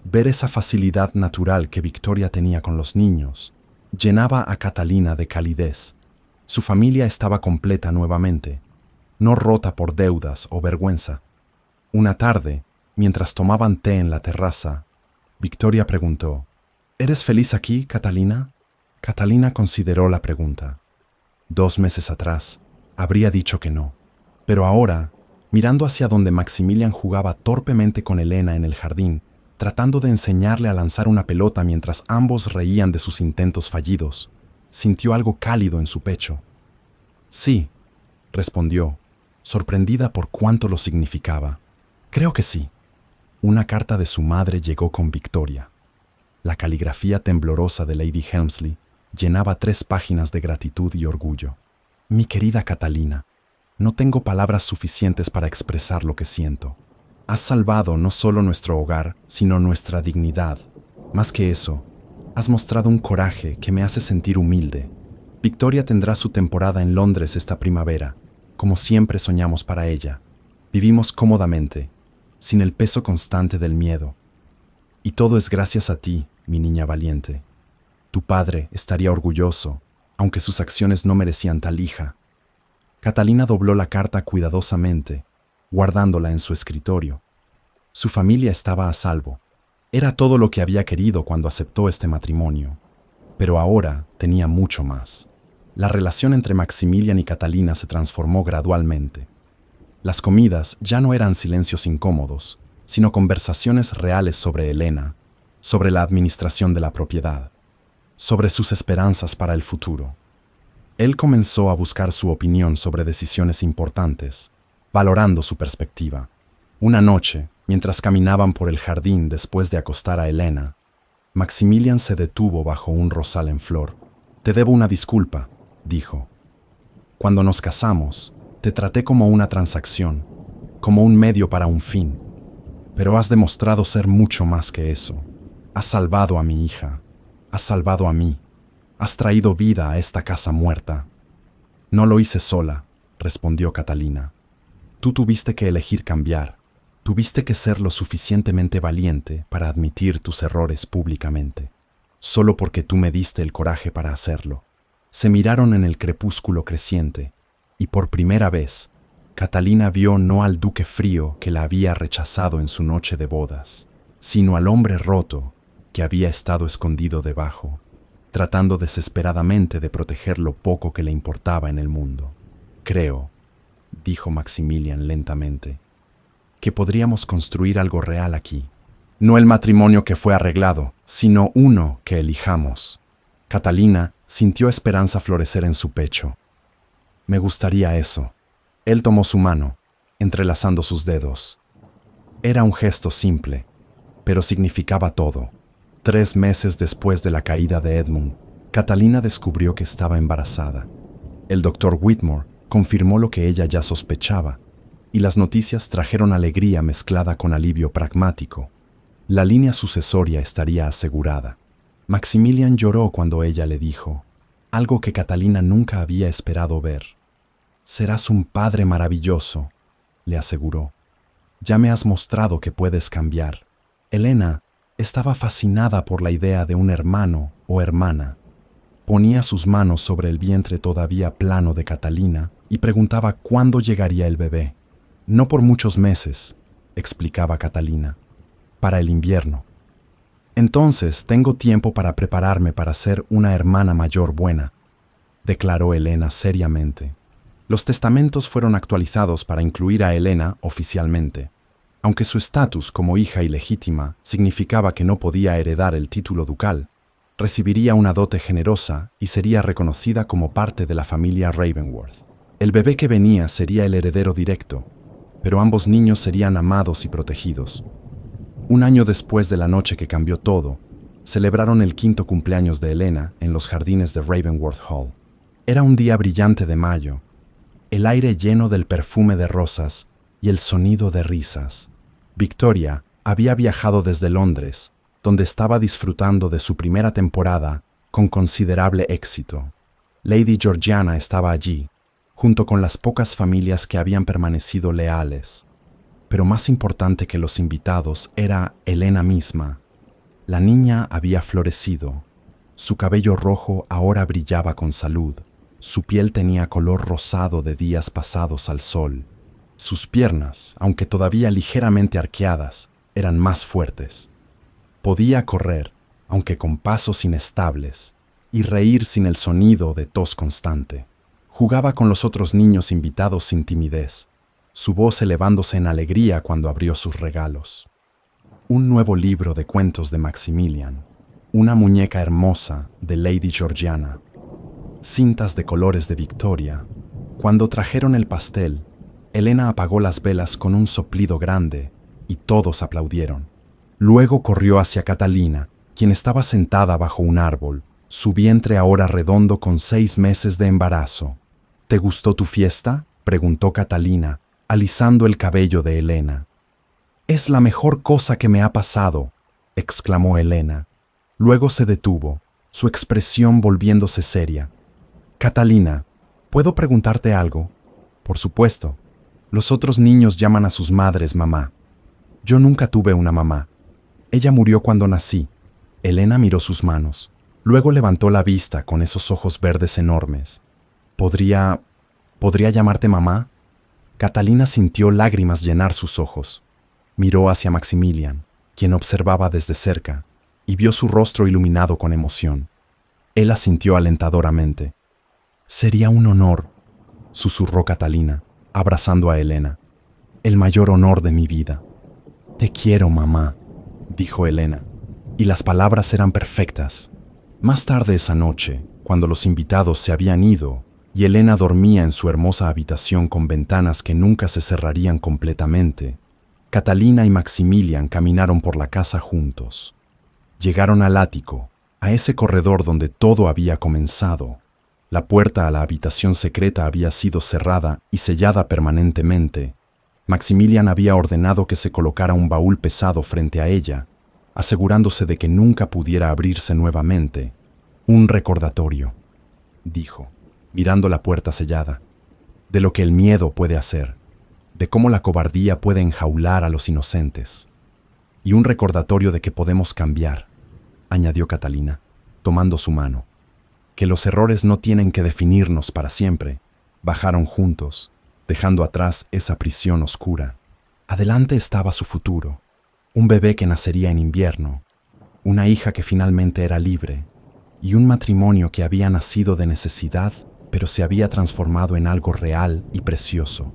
S1: ver esa facilidad natural que Victoria tenía con los niños, llenaba a Catalina de calidez. Su familia estaba completa nuevamente, no rota por deudas o vergüenza. Una tarde, mientras tomaban té en la terraza, Victoria preguntó: «¿Eres feliz aquí, Catalina?». Catalina consideró la pregunta. 2 meses atrás, habría dicho que no. Pero ahora, mirando hacia donde Maximilian jugaba torpemente con Elena en el jardín, tratando de enseñarle a lanzar una pelota mientras ambos reían de sus intentos fallidos, sintió algo cálido en su pecho. «Sí», respondió, sorprendida por cuánto lo significaba. «Creo que sí». Una carta de su madre llegó con Victoria. La caligrafía temblorosa de Lady Helmsley llenaba 3 páginas de gratitud y orgullo. «Mi querida Catalina, no tengo palabras suficientes para expresar lo que siento. Has salvado no solo nuestro hogar, sino nuestra dignidad. Más que eso, has mostrado un coraje que me hace sentir humilde. Victoria tendrá su temporada en Londres esta primavera, como siempre soñamos para ella. Vivimos cómodamente, sin el peso constante del miedo. Y todo es gracias a ti, mi niña valiente. Tu padre estaría orgulloso, aunque sus acciones no merecían tal hija». Catalina dobló la carta cuidadosamente, guardándola en su escritorio. Su familia estaba a salvo. Era todo lo que había querido cuando aceptó este matrimonio. Pero ahora tenía mucho más. La relación entre Maximilian y Catalina se transformó gradualmente. Las comidas ya no eran silencios incómodos, sino conversaciones reales sobre Elena, sobre la administración de la propiedad, sobre sus esperanzas para el futuro. Él comenzó a buscar su opinión sobre decisiones importantes, valorando su perspectiva. Una noche, mientras caminaban por el jardín después de acostar a Elena, Maximilian se detuvo bajo un rosal en flor. «Te debo una disculpa», dijo. «Cuando nos casamos, te traté como una transacción, como un medio para un fin. Pero has demostrado ser mucho más que eso. Has salvado a mi hija, has salvado a mí. Has traído vida a esta casa muerta». «No lo hice sola», respondió Catalina. «Tú tuviste que elegir cambiar. Tuviste que ser lo suficientemente valiente para admitir tus errores públicamente. Solo porque tú me diste el coraje para hacerlo». Se miraron en el crepúsculo creciente, y por primera vez, Catalina vio no al duque frío que la había rechazado en su noche de bodas, sino al hombre roto que había estado escondido debajo, tratando desesperadamente de proteger lo poco que le importaba en el mundo. «Creo», dijo Maximilian lentamente, «que podríamos construir algo real aquí. No el matrimonio que fue arreglado, sino uno que elijamos». Catalina sintió esperanza florecer en su pecho. «Me gustaría eso». Él tomó su mano, entrelazando sus dedos. Era un gesto simple, pero significaba todo. 3 meses después de la caída de Edmund, Catalina descubrió que estaba embarazada. El doctor Whitmore confirmó lo que ella ya sospechaba. y las noticias trajeron alegría mezclada con alivio pragmático. La línea sucesoria estaría asegurada. Maximilian lloró cuando ella le dijo, algo que Catalina nunca había esperado ver. «Serás un padre maravilloso», le aseguró. «Ya me has mostrado que puedes cambiar». Elena estaba fascinada por la idea de un hermano o hermana. Ponía sus manos sobre el vientre todavía plano de Catalina y preguntaba cuándo llegaría el bebé. «No por muchos meses», explicaba Catalina. «Para el invierno. Entonces tengo tiempo para prepararme para ser una hermana mayor buena», declaró Elena seriamente. Los testamentos fueron actualizados para incluir a Elena oficialmente. Aunque su estatus como hija ilegítima significaba que no podía heredar el título ducal, recibiría una dote generosa y sería reconocida como parte de la familia Ravenworth. El bebé que venía sería el heredero directo, pero ambos niños serían amados y protegidos. Un año después de la noche que cambió todo, celebraron el 5º cumpleaños de Elena en los jardines de Ravenworth Hall. Era un día brillante de mayo, el aire lleno del perfume de rosas y el sonido de risas. Victoria había viajado desde Londres, donde estaba disfrutando de su primera temporada con considerable éxito. Lady Georgiana estaba allí, junto con las pocas familias que habían permanecido leales. Pero más importante que los invitados era Elena misma. La niña había florecido. Su cabello rojo ahora brillaba con salud. Su piel tenía color rosado de días pasados al sol. Sus piernas, aunque todavía ligeramente arqueadas, eran más fuertes. Podía correr, aunque con pasos inestables, y reír sin el sonido de tos constante. Jugaba con los otros niños invitados sin timidez, su voz elevándose en alegría cuando abrió sus regalos. Un nuevo libro de cuentos de Maximilian, una muñeca hermosa de Lady Georgiana, cintas de colores de Victoria. Cuando trajeron el pastel, Elena apagó las velas con un soplido grande y todos aplaudieron. Luego corrió hacia Catalina, quien estaba sentada bajo un árbol, su vientre ahora redondo con 6 meses de embarazo. «¿Te gustó tu fiesta?», preguntó Catalina, alisando el cabello de Elena. «Es la mejor cosa que me ha pasado», exclamó Elena. Luego se detuvo, su expresión volviéndose seria. «Catalina, ¿puedo preguntarte algo?». «Por supuesto. Los otros niños llaman a sus madres mamá. Yo nunca tuve una mamá. Ella murió cuando nací». Elena miró sus manos. Luego levantó la vista con esos ojos verdes enormes. ¿Podría llamarte mamá?». Catalina sintió lágrimas llenar sus ojos. Miró hacia Maximilian, quien observaba desde cerca, y vio su rostro iluminado con emoción. Él asintió alentadoramente. «Sería un honor», susurró Catalina, abrazando a Elena. «El mayor honor de mi vida». «Te quiero, mamá», dijo Elena, y las palabras eran perfectas. Más tarde esa noche, cuando los invitados se habían ido y Elena dormía en su hermosa habitación con ventanas que nunca se cerrarían completamente, Catalina y Maximilian caminaron por la casa juntos. Llegaron al ático, a ese corredor donde todo había comenzado. La puerta a la habitación secreta había sido cerrada y sellada permanentemente. Maximilian había ordenado que se colocara un baúl pesado frente a ella, asegurándose de que nunca pudiera abrirse nuevamente. «Un recordatorio», dijo, mirando la puerta sellada, «de lo que el miedo puede hacer, de cómo la cobardía puede enjaular a los inocentes. Y un recordatorio de que podemos cambiar», añadió Catalina, tomando su mano. «Que los errores no tienen que definirnos para siempre». Bajaron juntos, dejando atrás esa prisión oscura. Adelante estaba su futuro, un bebé que nacería en invierno, una hija que finalmente era libre, y un matrimonio que había nacido de necesidad, pero se había transformado en algo real y precioso.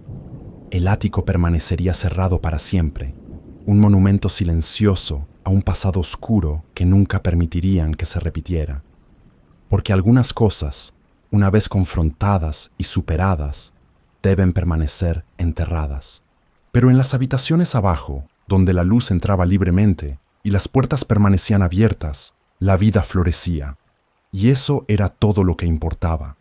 S1: El ático permanecería cerrado para siempre, un monumento silencioso a un pasado oscuro que nunca permitirían que se repitiera. Porque algunas cosas, una vez confrontadas y superadas, deben permanecer enterradas. Pero en las habitaciones abajo, donde la luz entraba libremente y las puertas permanecían abiertas, la vida florecía. Y eso era todo lo que importaba.